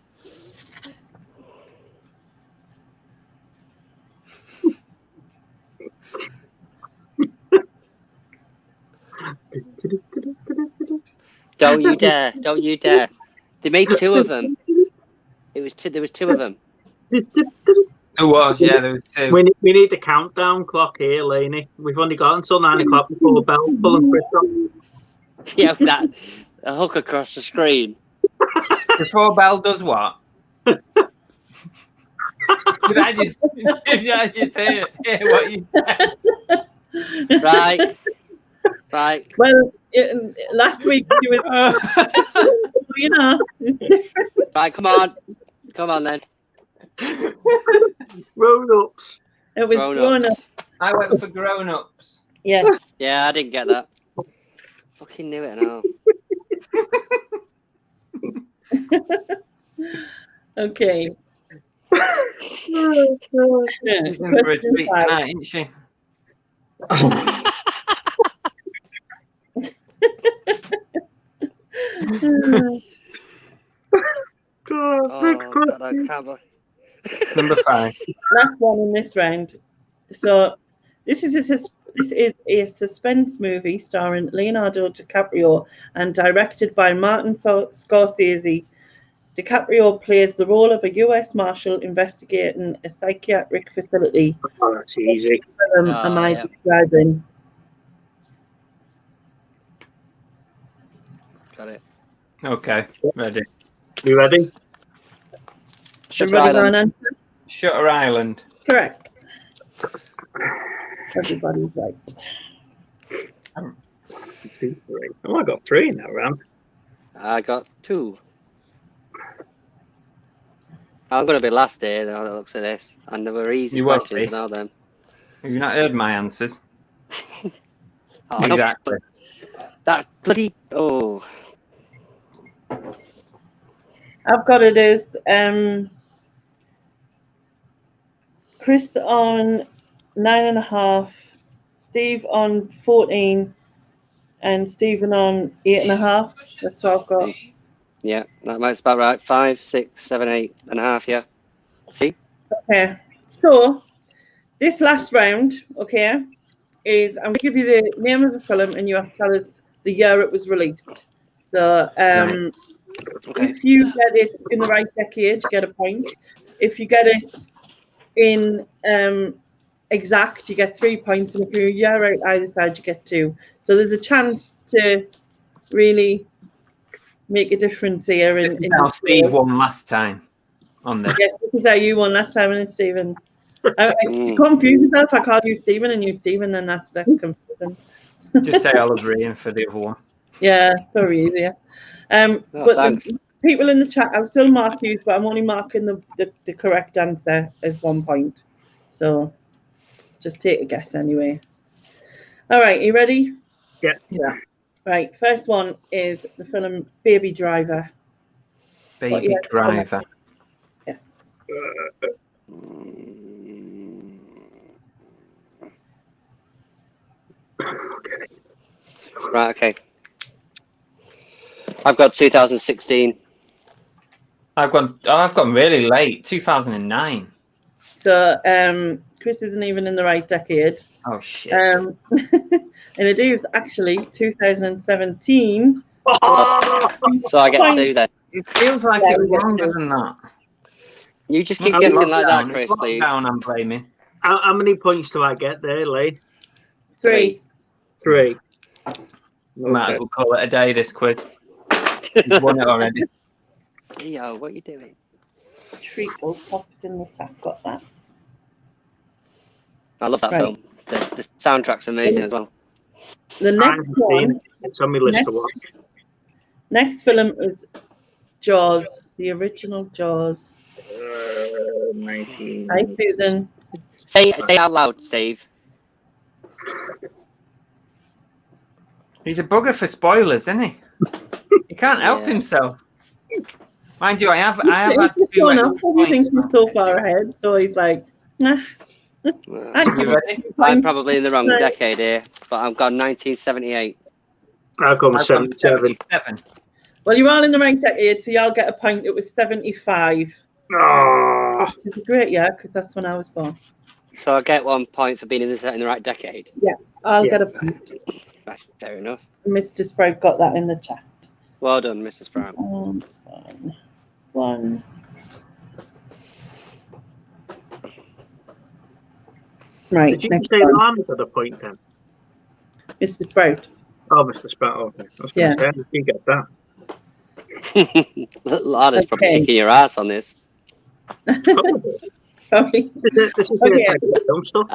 Don't you dare! Don't you dare! They made 2 of them. There was 2 of them. It was, yeah. There was 2. We need the countdown clock here, Lainie. We've only got until 9 o'clock before the bell pull and Chris. Yeah, that a hook across the screen. Before Bell does what? Did I just hear what you said? Right. Well, last week you were, you know. Right, come on then. Grown-ups. It was grown-ups. I went for grown-ups. Yes. Yeah, I didn't get that. Fucking knew it now. Okay. She's in for a treat tonight, isn't she? Number 5. Last one in this round. So this is a suspense movie starring Leonardo DiCaprio and directed by Martin Scorsese. DiCaprio plays the role of a U.S. Marshal investigating a psychiatric facility. Oh, that's easy. Am I describing? Got it. Okay, ready. You ready? Shutter Everybody got an Island. answer? Shutter Island. Correct. Everybody's right. 2, 3. Oh, I got 3 in that round. I got 2. I'm going to be last here, now that looks at this. And there were easy You won't questions be. and all them. Have you not heard my answers? Oh, no, Exactly. that bloody... Oh. I've got it as Chris on 9.5, Steve on 14, and Stephen on 8.5. That's what I've got. Yeah, that might be about right. 5, 6, 7, 8.5, yeah. See? Okay. So this last round, okay, is I'm gonna give you the name of the film and you have to tell us the year it was released. So Right. Okay. if you get it in the right decade, you get a point. If you get it in exact, you get 3 points, and if you're right either side, you get 2. So there's a chance to really make a difference here. In Now Steve won last time on this. Yes, this is how you won last time, and it's Stephen. I confuse myself. I call you Stephen and you Stephen, then that's less confusing. Just say Oliver Ian for the other one. Yeah, very easier. But thanks. the people in the chat, I'll still mark you, but I'm only marking the correct answer as 1 point. So just take a guess anyway. All right, you ready? Yeah. Right, first one is the film Baby Driver. Baby Driver. Yes. Right, okay. I've got 2016. I've gone really late. 2009. So Chris isn't even in the right decade. Oh shit. And it is actually 2017. So I get 2 then. It feels like Yeah, it was we get longer two. than that. You just keep It's guessing like that, lockdown. Chris, It's please. lockdown, I'm blaming. How many points do I get there, Lane? 3. 3. Might as well call it a day, this quiz. You've won it already. Yo, what are you doing? Treacle pops in the tap. Got that. I love that Right. film. The soundtrack's amazing as well. The next one. It's on my list to watch. Next film is Jaws, the original Jaws. 19. Hi, Susan. Say out loud, Steve. He's a bugger for spoilers, isn't he? He can't help Yeah. himself. Mind you, I have had It's 2 gone extra up. He thinks points. he's so far ahead, so he's like, nah. You ready? I'm probably in the wrong decade here, but I've got 1978. I'll go with I've gone 77. 77. Well, you're all in the right decade, so y'all get a point. It was 75. Oh, It's a great year because that's when I was born. So I get 1 point for being in the right decade. I'll Yeah. get a point. Right, fair enough. Mr. Sprout got that in the chat. Well done, Mrs. Brown. 1. Right, did you next say one. Lana got a point then? Mr. Sprout. Oh, Mr. Sprout. Okay. I was going to say, how did you get that? Lana's probably Okay. kicking your ass on this. Probably. This is Okay. type of film stuff.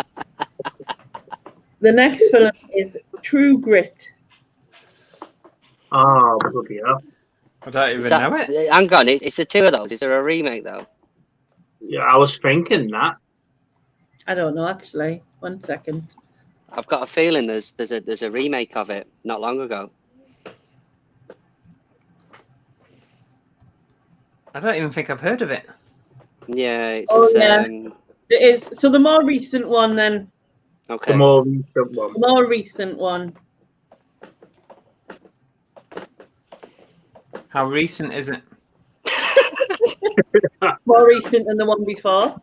The next film is True Grit. Oh, bloody hell. I don't even know it. Hang on, it's the 2 of those. Is there a remake though? Yeah, I was thinking that. I don't know actually. 1 second. I've got a feeling there's a remake of it not long ago. I don't even think I've heard of it. Yeah. It's, yeah. It is. So the more recent one then. Okay. The more recent one. The more recent one. How recent is it? More recent than the one before.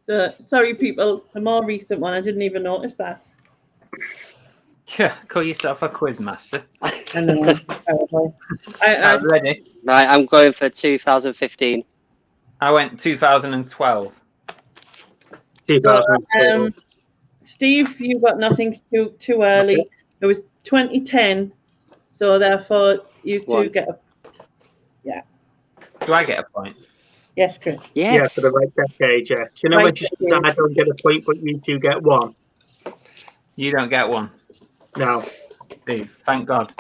So sorry people, the more recent one. I didn't even notice that. Yeah, call yourself a quiz master. I know. Terrible. I Ready? Right, I'm going for 2015. I went 2012. 2004. Steve, you got nothing too early. It was 2010. So therefore, you two One. get a Do I get a point? yes, Chris. Yeah, Yes. for the right decade, yeah. Do you know Right when she says I don't get a point, but you two get one? You don't get one, No. Steve. Thank God.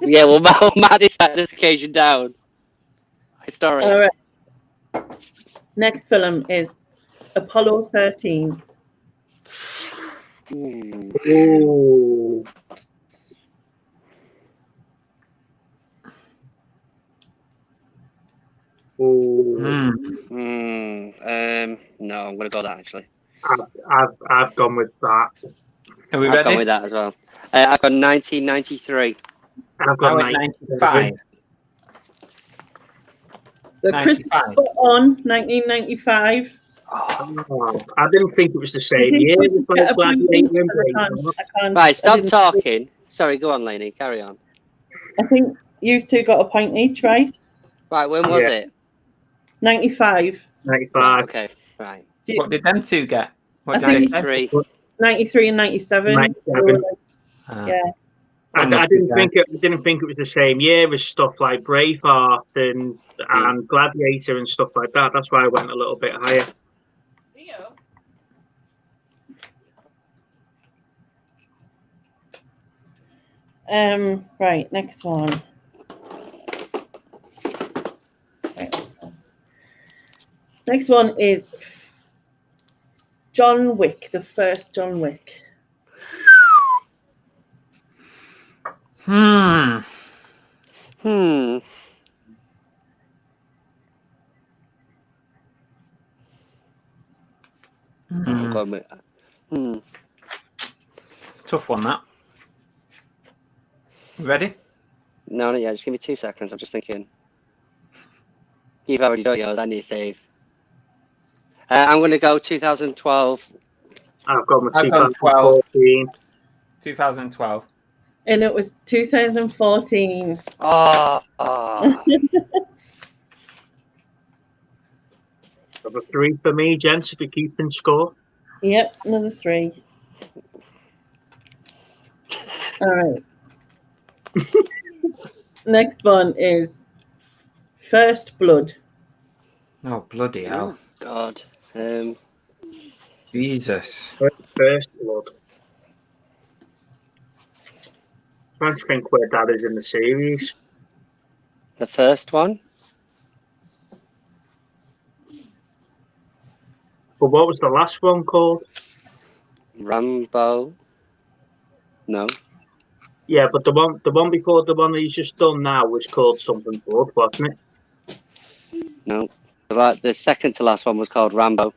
Yeah, well, Matt is at this occasion down. Historic. All right. Next film is Apollo 13. Ooh. Ooh. No, I'm gonna go that actually. I've gone with that. Are we I've gone ready? with that as well. I've got 1993. I've I got went 95. So Chris 95. put on 1995. Oh, I didn't think it was the I same think year. we It should was get like a point Gladiator each, and 'cause Braveheart. I can't. Right, I stop didn't- talking. Sorry, go on, Lainie. Carry on. I think you two got a point each, right? Right, when was Yeah. it? 95. 95. Right, okay, right. What did them two get? What I did they think- say? 93. 93 and 97. 97. Yeah. I didn't think it was the same year as stuff like Braveheart and Gladiator and stuff like that. That's why I went a little bit higher. Right, next one. Right. Next one is John Wick, the first John Wick. Hmm. Hmm. I'm going with. Tough one, that. Ready? No, yeah, just give me 2 seconds. I'm just thinking. You've already done yours. I need to save. I'm going to go 2012. I've gone with I've gone 2014. 2012. And it was 2014. Oh. Number 3 for me, gents, if you're keeping score. Yep, another 3. All right. Next one is First Blood. Oh, bloody hell. Oh, God. Jesus. First Blood. Trying to think where that is in the series. The first one? But what was the last one called? Rambo? No. Yeah, but the one before the one that he's just done now was called something Blood, wasn't it? No. The second to last one was called Rambo.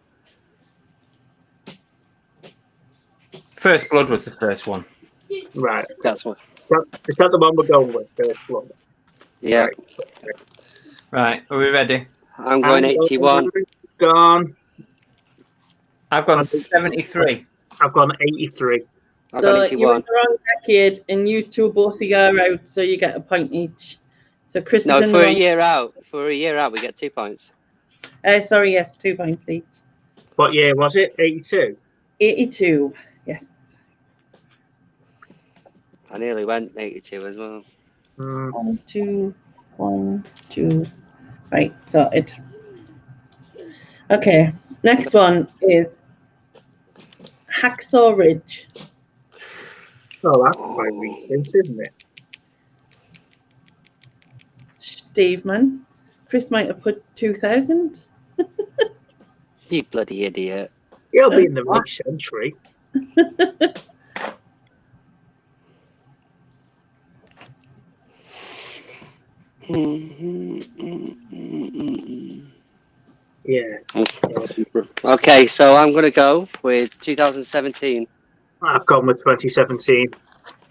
First Blood was the first one. Right. That's what. Is that the one we're going with? First Blood. Yeah. Right. Right, are we ready? I'm going 81. Gone. I've gone 73. I've gone 83. I've So got you were 81. in the wrong decade, and you two both a year out, so you get a point each. So Chris No, is in for the a wrong. year out. For a year out, we get 2 points. Sorry, yes, 2 points each. What year was it? 82. 82. Yes. I nearly went 82 as well. 1, 2, 1, 2. Right, sorted. Okay, next one is Hacksaw Ridge. Oh, that's quite recent, isn't it? Steve, man. Chris might have put 2000. You bloody idiot. It'll be in the right century. Yeah. Okay, so I'm going to go with 2017. I've gone with 2017.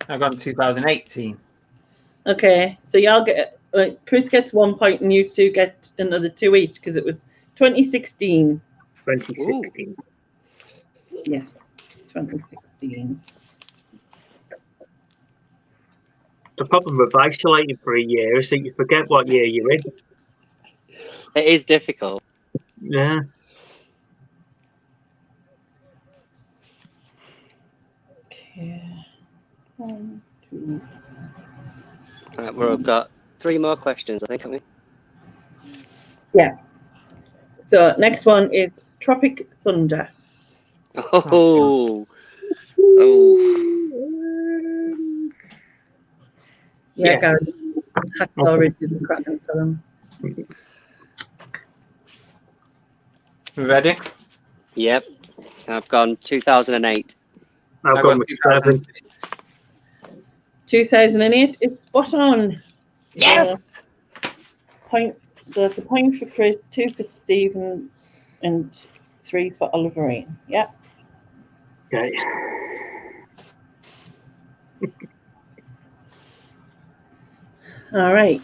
I've gone 2018. Okay, so y'all get Chris gets 1 point and you two get another 2 each because it was 2016. 2016. Yes, 2016. The problem with isolating for a year is that you forget what year you're in. It is difficult. Yeah. Okay. 1, Right, we've got 3 more questions, I think, haven't Yeah. So next one is Tropic Thunder. we? Oh. Yeah, Yeah. Gary. Hacksaw Ridge is a cracking film. We ready? Yep. I've gone 2008. I've gone with 7. 2008. It's spot on. Yes! So it's a point for Chris, 2 for Stephen, and 3 for Oliverine. Yeah. Okay. All right.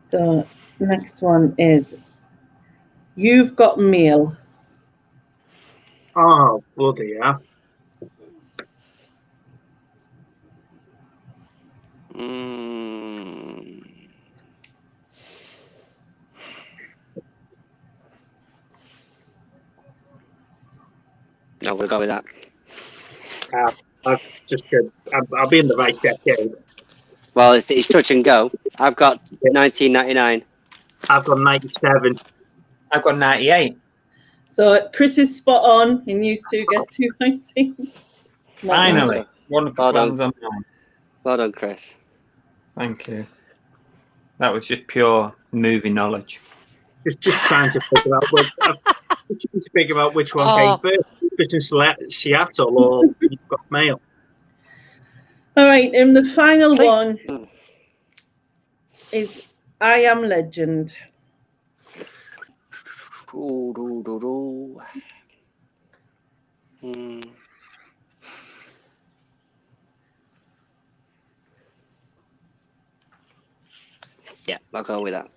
So next one is You've Got Mail. Oh, bloody yeah. No, we'll go with that. I'll be in the right decade. Well, it's touch and go. I've got 1999. I've got 97. I've got 98. So Chris is spot on, and you two get 2 points each. Finally, one Well done. one's on mine. Well done, Chris. Thank you. That was just pure movie knowledge. Just trying to figure out which one came first. Christmas in Seattle or You've Got Mail. All right, and the final one is I Am Legend. Yeah, I'll go with that.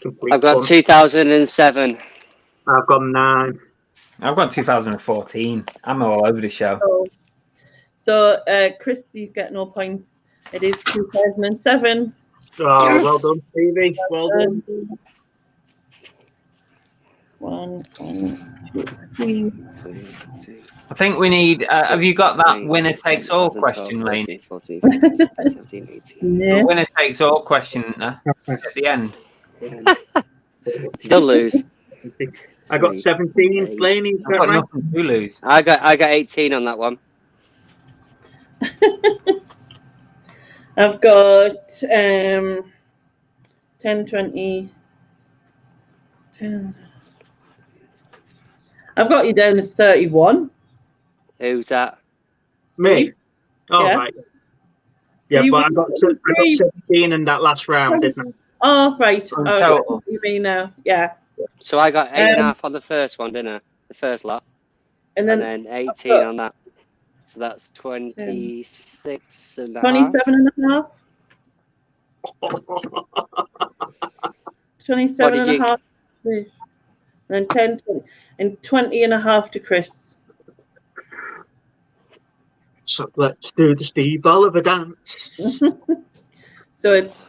Complete I've got fun. 2007. I've got 9. I've got 2014. I'm all over the show. So Chris, you get no points. It is 2007. Oh, well done, Stevie. Well done. 1, 2, 3. I think we need. Have you got that winner takes all question, Lane? 14, 15, 17, 18. Yeah. The winner takes all question at the end. Still lose. I got 17. Lainie, I've got nothing to lose. I got 18 on that one. I've got 10, 20, 10. I've got you down as 31. Who's that? Me? Oh, Yeah. right. Yeah, You but I were got 17 in that last round, didn't I? Oh, right. In Oh, total. you mean now? Yeah. So I got 8.5 on the first one, didn't I? The first lot. And And then then 18 on that. So that's 26 and a half. 27 and a half. 27 and a half. And then 10, 20, and 20 and a half to Chris. So let's do the Steve Oliver dance. So it's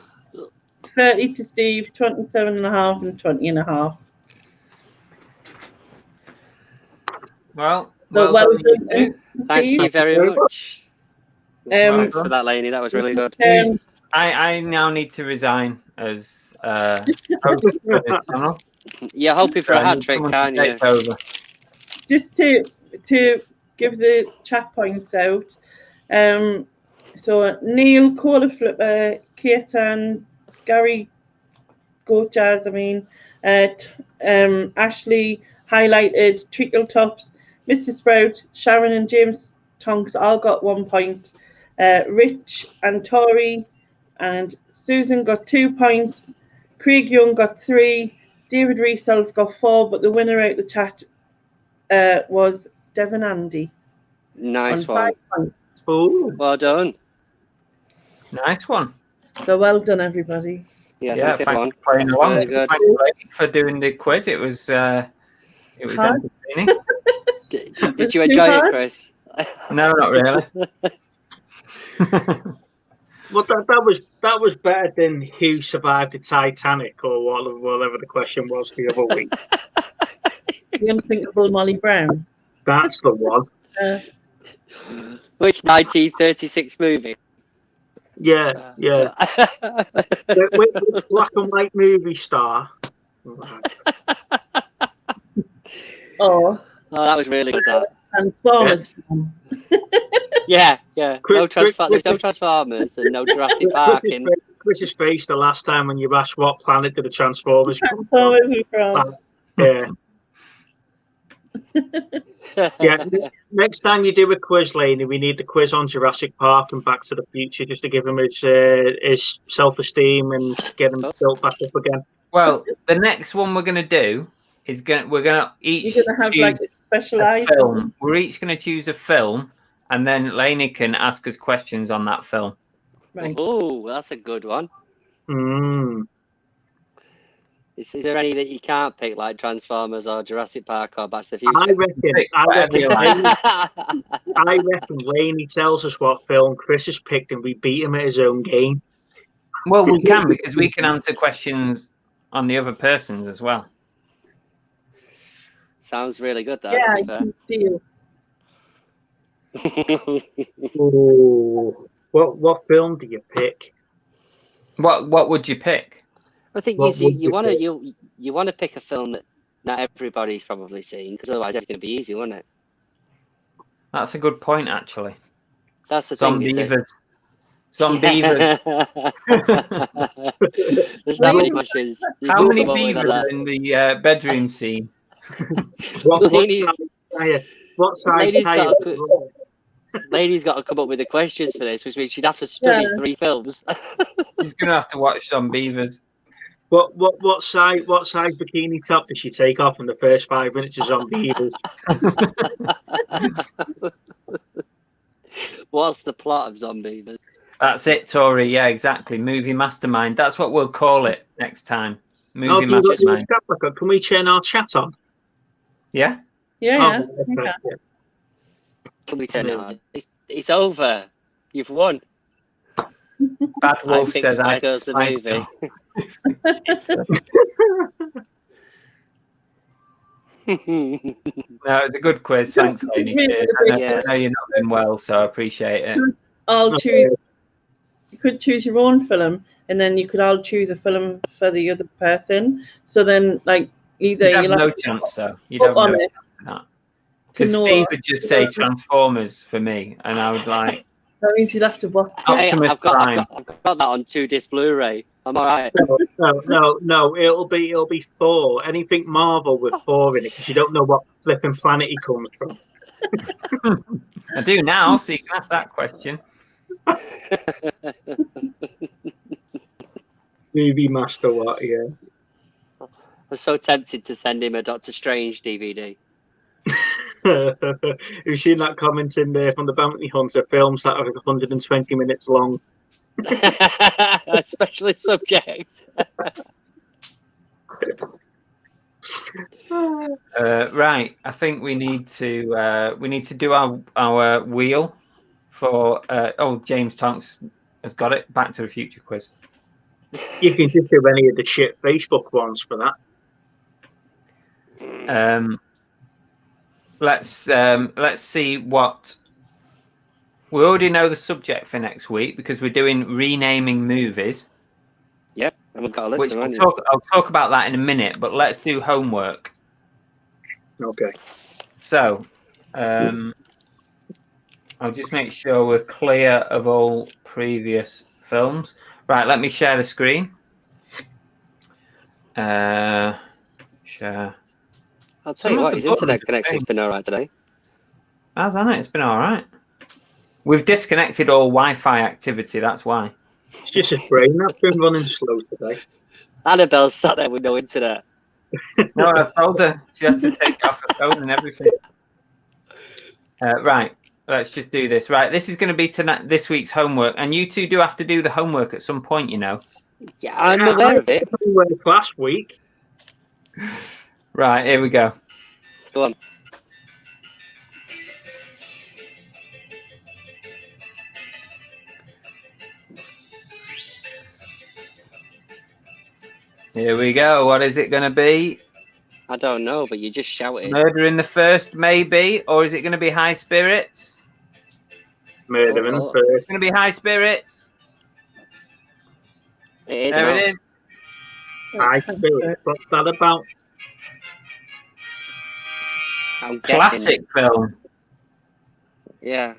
30 to Steve, 27 and a half, and 20 and a half. Well So done, you two. Thank you very much. Well Thanks for done. that, Lainie. That was really good. I now need to resign as host for this channel. You're hoping for I a hat need trick, someone to can't you? take over. Just to give the chat points out. So Neil, Cola Flipper, Kietan, Gary, Goat Jazz, Ashley, Highlighted, Treacle Tops, Mr. Sprout, Sharon and James Tonks all got 1 point. Rich and Tori and Susan got 2 points. Craig Young got 3. David Resells got 4, but the winner out the chat was Devon Andy. Nice on one. 5 points. Oh, Well done. Nice one. So well done, everybody. Yeah, Thanks one. for playing along. Very good. Thanks Lainie, for doing the quiz. It was Hard. entertaining. Did you enjoy it, Chris? No, not really. well, that was better than who survived the Titanic or whatever the question was the other week. The Unthinkable Molly Brown. That's the one. Which 1936 movie? Yeah, yeah. Which black and white movie star? Oh, that was really good. That. Transformers film. Yeah. There's no Transformers and no Jurassic Park. Chris's face the last time when you asked what planet did the Transformers come Transformers from. Yeah. Yeah. Next time you do a quiz, Lainie, we need the quiz on Jurassic Park and Back to the Future just to give him his self-esteem and get him built back up again. Well, the next one we're going to do is we're going to each You're going to have like a specialized film. We're each going to choose a film, and then Lainie can ask us questions on that film. Right. Oh, that's a good one. Is there any that you can't pick, like Transformers or Jurassic Park or Back to the Future? I reckon Lainie tells us what film Chris has picked and we beat him at his own game. Well, we can, because we can answer questions on the other person's as well. Sounds really good, though. Yeah, I can steal. Oh, what film do you pick? What would you pick? I think you want to pick a film that not everybody's probably seen, because otherwise everything would be easy, wouldn't it? That's a good point, actually. That's the thing. Zombievers. There's not many questions. How many beavers are in the bedroom scene? What size tire? Lady's got to come up with the questions for this, which means she'd have to study 3 films. She's going to have to watch Zombievers. What size bikini top does she take off in the first 5 minutes of Zombievers? What's the plot of Zombievers? That's it, Tori. Yeah, exactly. Movie Mastermind. That's what we'll call it next time. Movie Mastermind. Can we turn our chat on? Yeah? Yeah. Can we turn it on? It's over. You've won. Bad Wolf says I chose the movie. No, it's a good quiz. Thanks, Lainie. I know you're not doing well, so I appreciate it. I'll choose. You could choose your own film, and then you could all choose a film for the other person. So then, like, either you'd have no chance, though. You'd have no chance for that. Because Steve would just say Transformers for me, and I would like. That means you'd have to watch. Optimus Prime. I've got that on 2-disc Blu-ray. I'm all right. No. It'll be 4. Anything Marvel with 4 in it, because you don't know what flipping planet he comes from. I do now, so you can ask that question. Movie Master, what? Yeah. I'm so tempted to send him a Doctor Strange DVD. You've seen that comment in there from the Bounty Hunter films that are 120 minutes long. Special subject. Right, I think we need to do our wheel for. James Tonks has got it. Back to the Future quiz. You can just do any of the shit Facebook ones for that. Let's see what. We already know the subject for next week because we're doing renaming movies. Yep, and we've got a list. I'll talk about that in a minute, but let's do homework. Okay. So, I'll just make sure we're clear of all previous films. Right, let me share the screen. Share. I'll tell you what, his internet connection's been all right today. Hasn't it? It's been all right. We've disconnected all Wi-Fi activity, that's why. It's just his brain that's been running slow today. Annabelle sat there with no internet. No, I told her she had to take off her phone and everything. Right, let's just do this. Right, this is going to be this week's homework, and you two do have to do the homework at some point, you know. Yeah, I'm aware of it. Last week. Right, here we go. Go on. Here we go. What is it going to be? I don't know, but you just shouted. Murder in the First, maybe, or is it going to be High Spirits? Murder in the Oh. First. It's going to be High Spirits. It is There now. it is. High Spirit. What's that about? I'm guessing. Classic film. Yeah.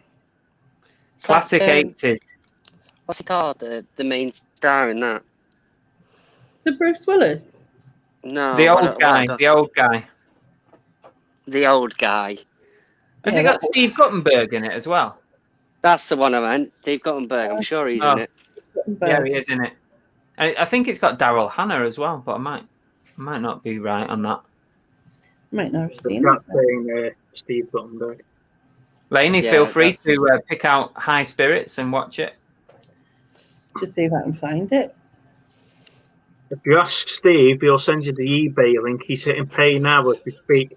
It's Classic like, 80s. what's he called? The main star in that? Is it Bruce Willis? No. The what- old guy. what- The old guy. The old guy. Has Yeah, it got that- Steve Guttenberg in it as well? That's the one I meant. Steve Guttenberg. I'm sure he's Oh. in it. Yeah, he is in it. I think it's got Daryl Hannah as well, but I might not be right on that. Might not have The seen cat it. saying Steve Guttenberg. Lainie, Yeah, feel free that's- to pick out High Spirits and watch it. Just see if I can find it. If you ask Steve, he'll send you the eBay link. He's hitting pay now as we speak.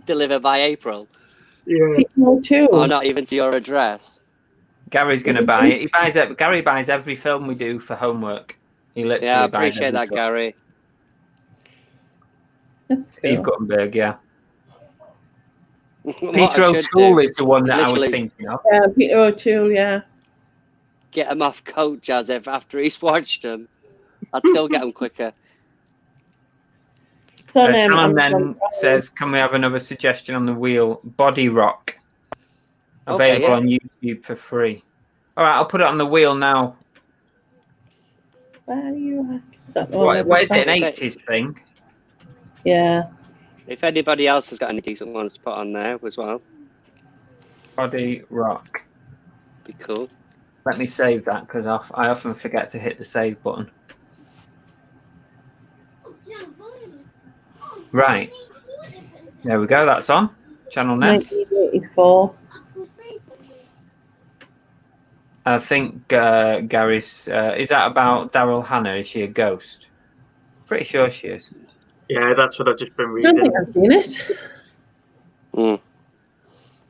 Delivered by April. Yeah. People too. Or not even to your address. Gary's going to buy it. Gary buys every film we do for homework. He literally Yeah, I buys appreciate every that, film. Gary. That's Steve cool. Guttenberg, yeah. What Peter I should O'Toole do, is the one that I was literally- thinking of. Yeah, Peter O'Toole, yeah. get him off coach as if after he's watched them. I'd still get him quicker. It's on, John then Amazon. says, can we have another suggestion on the wheel? Body Rock. Okay, Available yeah. on YouTube for free. All right, I'll put it on the wheel now. Where are you? Is that the one What is it, an Okay. 80s thing? Yeah. If anybody else has got any decent ones to put on there as well, Body Rock. be cool. Let me save that because I often forget to hit the save button. Right. There we go. That's on. Channel now. 1984. I think Gary's... is that about Daryl Hannah? Is she a ghost? Pretty sure she is. Yeah, that's what I've just been I don't reading. think I've seen it. Mm.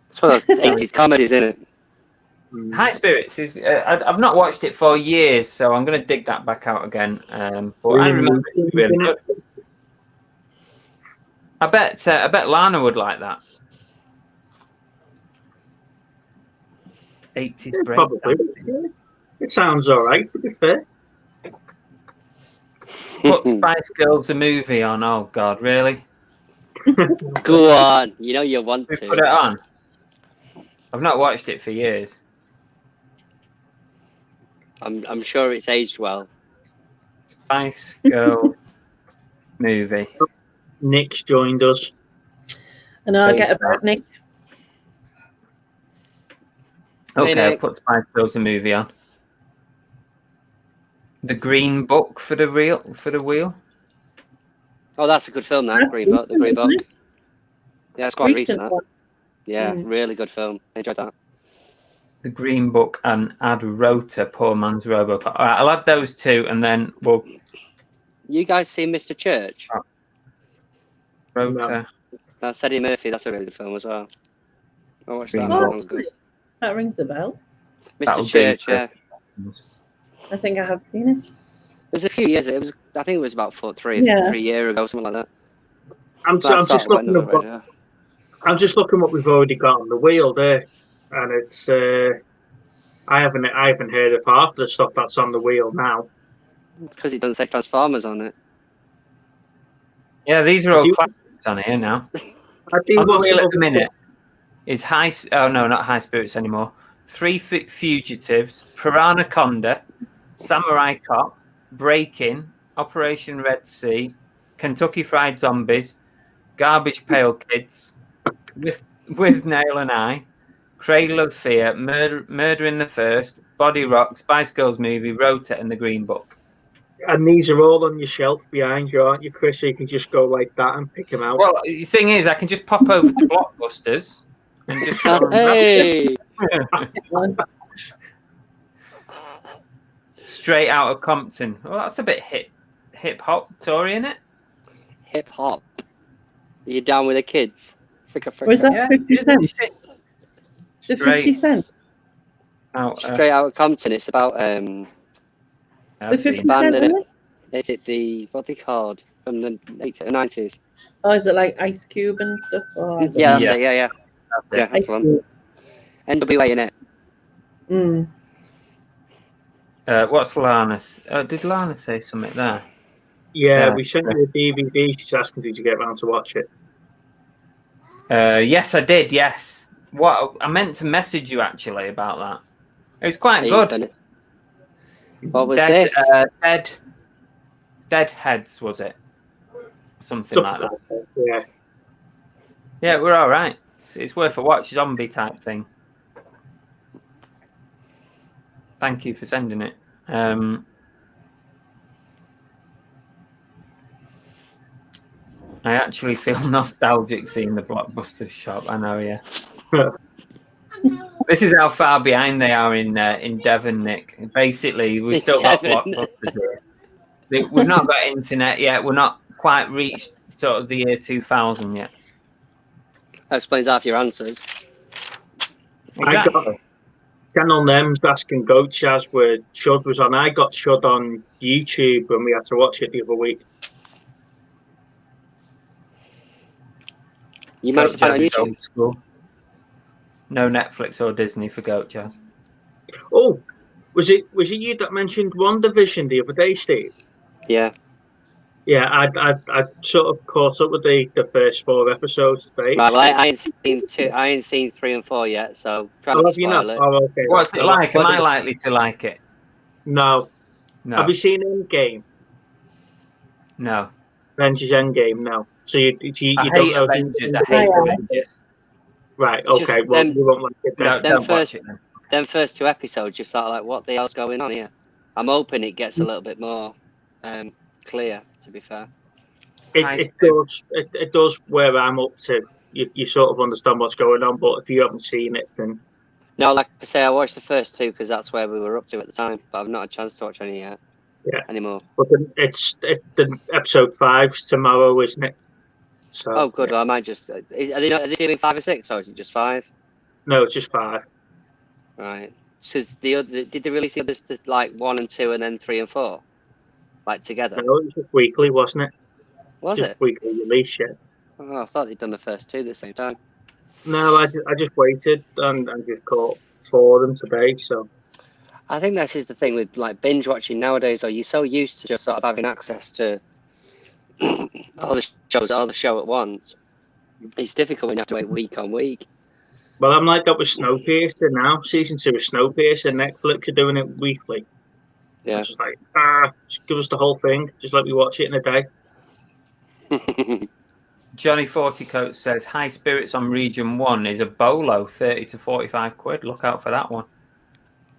It's one of those 80s comedies, isn't it? High Spirits is... I've not watched it for years, so I'm going to dig that back out again. But I remember it's really good. I bet Lana would like that. 80s break. Probably. It sounds all right, to be fair. Put Spice Girls a movie on. Oh God, really? Go on. You know you want We to. put it on. I've not watched it for years. I'm sure it's aged well. Spice Girls movie. Nick's joined us. I know I get about Nick. Okay, Hey, I'll Nick. put Spice Girls a movie on. The Green Book for the wheel. Oh, that's a good film, that Green Book. The Green Book. Yeah, it's quite recent. That. one. Yeah, Mm. really good film. I enjoyed that. The Green Book and add Rota, Poor Man's Robocop. All right, I'll add those two, and then we'll You guys seen Mr. Church? Rota. That's Eddie Murphy. That's a really good film as well. I watched that. Green That Book. one was good. That rings a bell. That'll Mr. do Church, for- yeah. I think I have seen it. It was a few years. It was. I think it was about three Yeah. years ago, something like that. I'm That just sort of looking went at over what, it, yeah. I'm just looking what we've already got on the wheel there, and it's I haven't heard of half the stuff that's on the wheel now. It's because it doesn't say Transformers on it. Yeah, these are all You- classics on here now. I do On the watch wheel at other the minute is not High Spirits anymore. Three Fugitives, Piranaconda, Samurai Cop, Break-In, Operation Red Sea, Kentucky Fried Zombies, Garbage Pail Kids, with Nail and I, Cradle of Fear, Murder in the First, Body Rock, Spice Girls movie, Rota, and the Green Book. And these are all on your shelf behind you, aren't you, Chris? So you can just go like that and pick them out. Well, the thing is, I can just pop over to Blockbusters and just go and grab Hey, One. straight out of Compton. Well, that's a bit hip hop, Tory, isn't it? hip hop. You down with the kids? Was that Yeah, 50 isn't cents? it? The 50 cents? Out, Straight out of Compton. It's about The I've 50 seen band, cent, innit? isn't it? Is it the what they called? from the 90s. Oh, is it like Ice Cube and stuff? Oh, I don't Yeah, know. that's it. Yeah. That's it. Yeah, that's Ice the one. Cube. NWA in it. Mm. What's Lana? Did Lana say something there? Yeah, Yeah. we sent you a DVD. She's asking, did you get around to watch it? Yes, I did. Yes. What I meant to message you actually about that. It was quite good. What was this? Dead Heads, was it? Something like that. Yeah. Yeah, we're all right. It's worth a watch. Zombie type thing. Thank you for sending it. I actually feel nostalgic seeing the Blockbuster shop. I know, yeah. This is how far behind they are in Devon, Nick. Basically, we've still got Blockbusters here. We've not got internet yet. We're not quite reached sort of the year 2000 yet. That explains half your answers. Exactly. I got Channel Nems asking Goat Chaz where Chud was on. I got Chud on YouTube when we had to watch it the other week. You managed to find it on YouTube? Old school. No Netflix or Disney for Goat Jazz. Oh, was it you that mentioned WandaVision the other day, Steve? Yeah. Yeah, I sort of caught up with the first 4 episodes today. Right, well, I ain't seen 3 and 4 yet, so try not to spoil it. Oh, okay. What's it like? Am I likely to like it? No. No. Have you seen Endgame? No. Avengers Endgame? No. So you I don't hate know Avengers. I hate Avengers. Right. Okay. Well, you won't like it then. Don't watch it then. Them first 2 episodes, you start like, what the hell's going on here? I'm hoping it gets a little bit more clear. To be fair, it does where I'm up to. You sort of understand what's going on, but if you haven't seen it, then no. Like I say, I watched the first 2 because that's where we were up to at the time, but I've not had a chance to watch any yet. Yeah. Anymore. But it's the episode 5 tomorrow, isn't it? So. Oh, good. Yeah. Well, I might just. Are they doing 5 and 6, or is it just 5? No, it's just 5. Right. So did they release the others like 1 and 2 and then 3 and 4, like together? No, it was just weekly, wasn't it? Was just it? Weekly release, yeah. Oh, I thought they'd done the first 2 at the same time. No, I just waited and just caught 4 of them today. So I think this is the thing with like binge watching nowadays. Or you're so used to just sort of having access to all the show at once. It's difficult when you have to wait week on week. Well, I'm like that with Snowpiercer now. Season 2 of Snowpiercer. Netflix are doing it weekly. Yeah. It's just like, just give us the whole thing. Just let me watch it in a day. Johnny 40 Coat says High Spirits on Region 1 is a bolo, 30 to 45 quid. Look out for that one.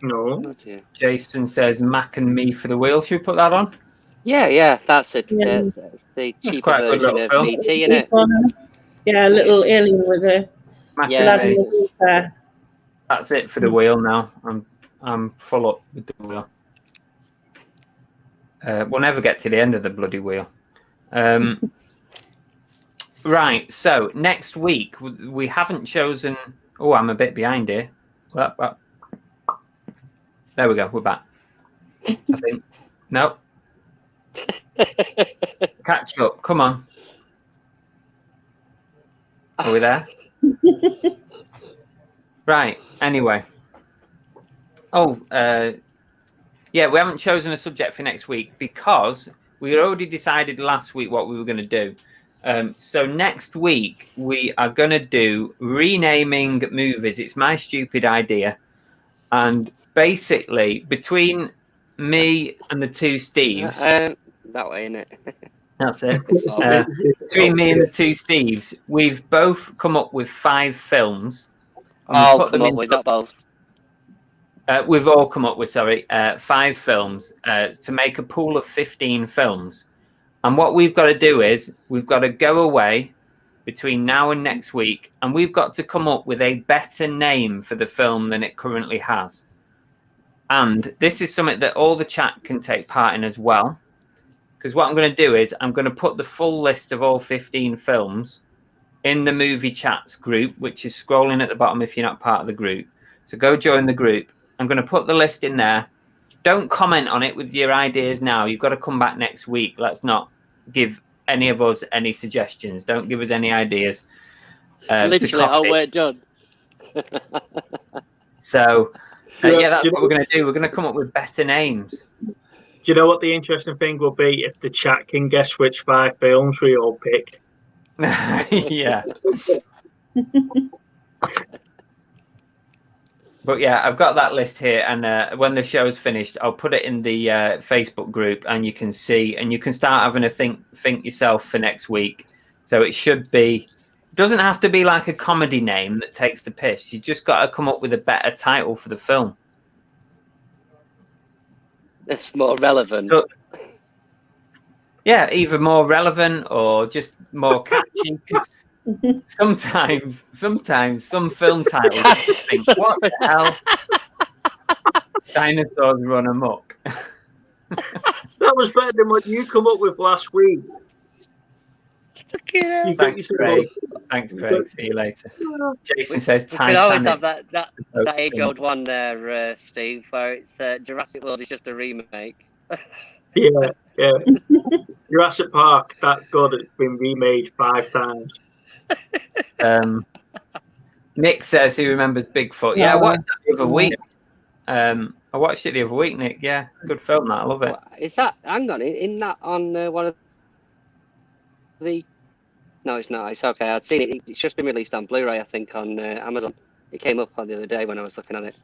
No. Oh, dear. Jason says Mac and Me for the Wheel. Should we put that on? Yeah, that's it. Yeah. The cheaper quite a good version little of film. BT, isn't it? Yeah, a little alien with a Mac Yeah. and Me. there. That's it for the wheel now. I'm full up with the wheel. We'll never get to the end of the bloody wheel. Right, so next week we haven't chosen. Oh, I'm a bit behind here. Well, there we go. We're back. I think. No. Catch up. Come on. Are we there? Right. Anyway. Oh, yeah, we haven't chosen a subject for next week because we already decided last week what we were going to do. So next week we are going to do renaming movies. It's my stupid idea. And basically between me and the 2 Steves. That way, innit? That's it. Between me and the 2 Steves, we've both come up with 5 films. Oh, come up with not both. We've all come up with 5 films to make a pool of 15 films. And what we've got to do is we've got to go away between now and next week, and we've got to come up with a better name for the film than it currently has. And this is something that all the chat can take part in as well. Because what I'm going to do is I'm going to put the full list of all 15 films in the movie chats group, which is scrolling at the bottom if you're not part of the group. So go join the group. I'm going to put the list in there. Don't comment on it with your ideas now. You've got to come back next week. Let's not give any of us any suggestions. Don't give us any ideas. Literally, our work done. So, Yeah, that's what we're going to do. We're going to come up with better names. Do you know what the interesting thing will be if the chat can guess which 5 films we all picked? Yeah. But yeah, I've got that list here, and when the show's finished, I'll put it in the Facebook group, and you can see, and you can start having a think yourself for next week. So it should be, doesn't have to be like a comedy name that takes the piss. You just got to come up with a better title for the film. It's more relevant. So, yeah, either more relevant or just more catchy. 'Cause sometimes some film titles you just think, what the hell? Dinosaurs run amok. That was better than what you come up with last week. Thanks, Craig. Thanks, Craig. See you later. Jason says We could always have Titanic. that age-old one there, Steve, where it's Jurassic World is just a remake. Yeah. Jurassic Park, that good, it's been remade 5 times. Nick says he remembers Bigfoot. Yeah, I watched that the other week. I watched it the other week, Nick. Yeah, it's a good film. That I love it. Is that? Hang on, in that on one of the? No, it's not. It's okay. I'd seen it. It's just been released on Blu-ray, I think, on Amazon. It came up on the other day when I was looking at it.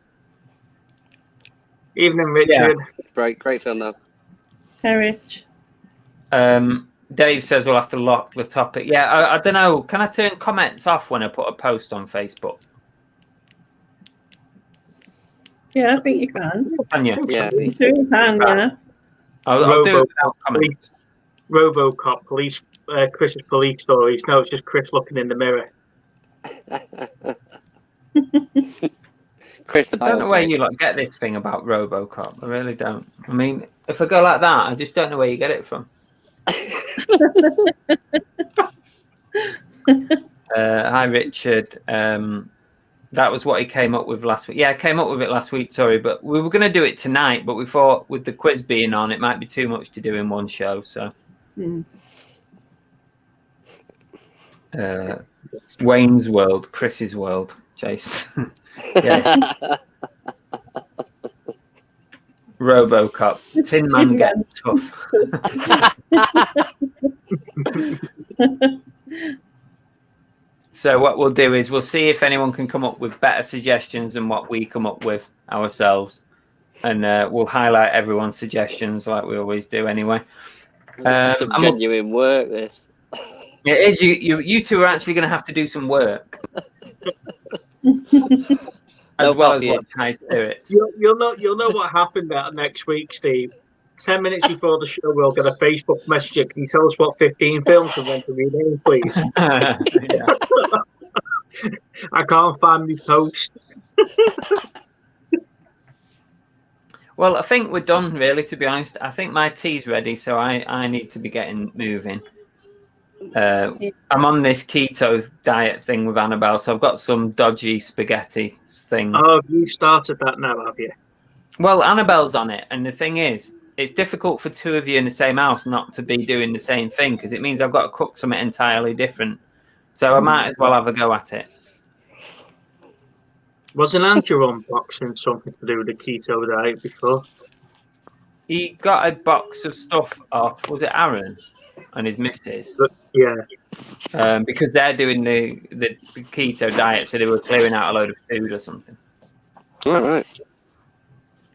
Evening, Richard. Yeah. Great film though. Hey, Rich. Dave says we'll have to lock the topic. Yeah, I don't know. Can I turn comments off when I put a post on Facebook? Yeah, I think you can. Can you? Yeah. You can, yeah. I'll do it without comments. RoboCop, police, Chris's police stories. No, it's just Chris looking in the mirror. Chris, the I don't know where you get this thing about RoboCop. I really don't. I mean, if I go like that, I just don't know where you get it from. Hi, Richard. That was what he came up with last week. Yeah, I came up with it last week, sorry, but we were going to do it tonight, but we thought with the quiz being on, it might be too much to do in one show. So, Wayne's World, Chris's World, Jason. Yeah. RoboCop, Tin Man gets tough. So what we'll do is we'll see if anyone can come up with better suggestions than what we come up with ourselves, and we'll highlight everyone's suggestions like we always do anyway. This is some genuine work, this. It is. You two are actually going to have to do some work. As well as watch High Spirits. You'll know what happened next week, Steve. 10 minutes before the show, we'll get a Facebook message. Can you tell us what 15 films we want to rename, please? Yeah. I can't find my post. Well, I think we're done, really, to be honest. I think my tea's ready, so I need to be getting moving. I'm on this keto diet thing with Annabelle, so I've got some dodgy spaghetti thing. Oh, you started that now, have you? Well, Annabelle's on it, and the thing is, it's difficult for two of you in the same house not to be doing the same thing, because it means I've got to cook something entirely different. So I might as well have a go at it. Wasn't Andrew unboxing something to do with the keto diet before? He got a box of stuff off, was it Aaron and his missus? Yeah. Because they're doing the keto diet, so they were clearing out a load of food or something. All right.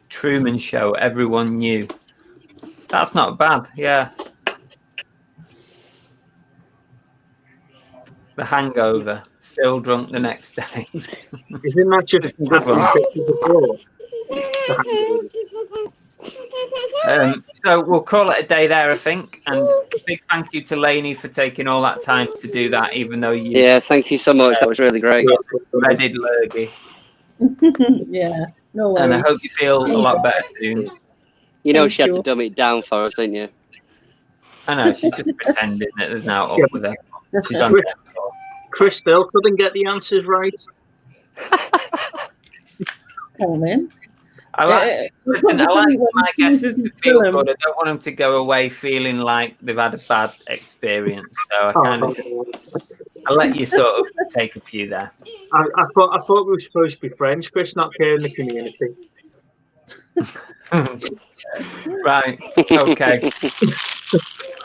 Truman Show, everyone knew. That's not bad, yeah. The Hangover, still drunk the next day. Isn't that just before? So we'll call it a day there, I think. And big thank you to Lainie for taking all that time to do that, even though you... Yeah, thank you so much. That was really great. Redded lurgy. Yeah, no worries. And I hope you feel a lot better soon. You know she had to dumb it down for us, didn't you? I know, she's just pretending that there's now up with her. She's on Chris still couldn't get the answers right. Come in. Listen, I like my guests to feel good. I don't want them to go away feeling like they've had a bad experience. So I kind of I'll let you sort of take a few there. I thought we were supposed to be friends, Chris, not care in the community. Right. Okay.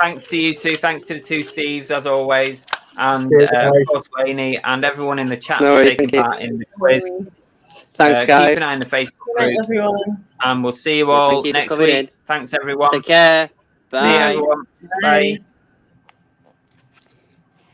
Thanks to you two. Thanks to the two Steves, as always. And of course, Lainie and everyone in the chat for taking part in the quiz. Thanks, guys. Keep an eye on the Facebook group. Everyone. And we'll see you all next week. Thanks, everyone. Take care. Bye. See you, everyone. Bye.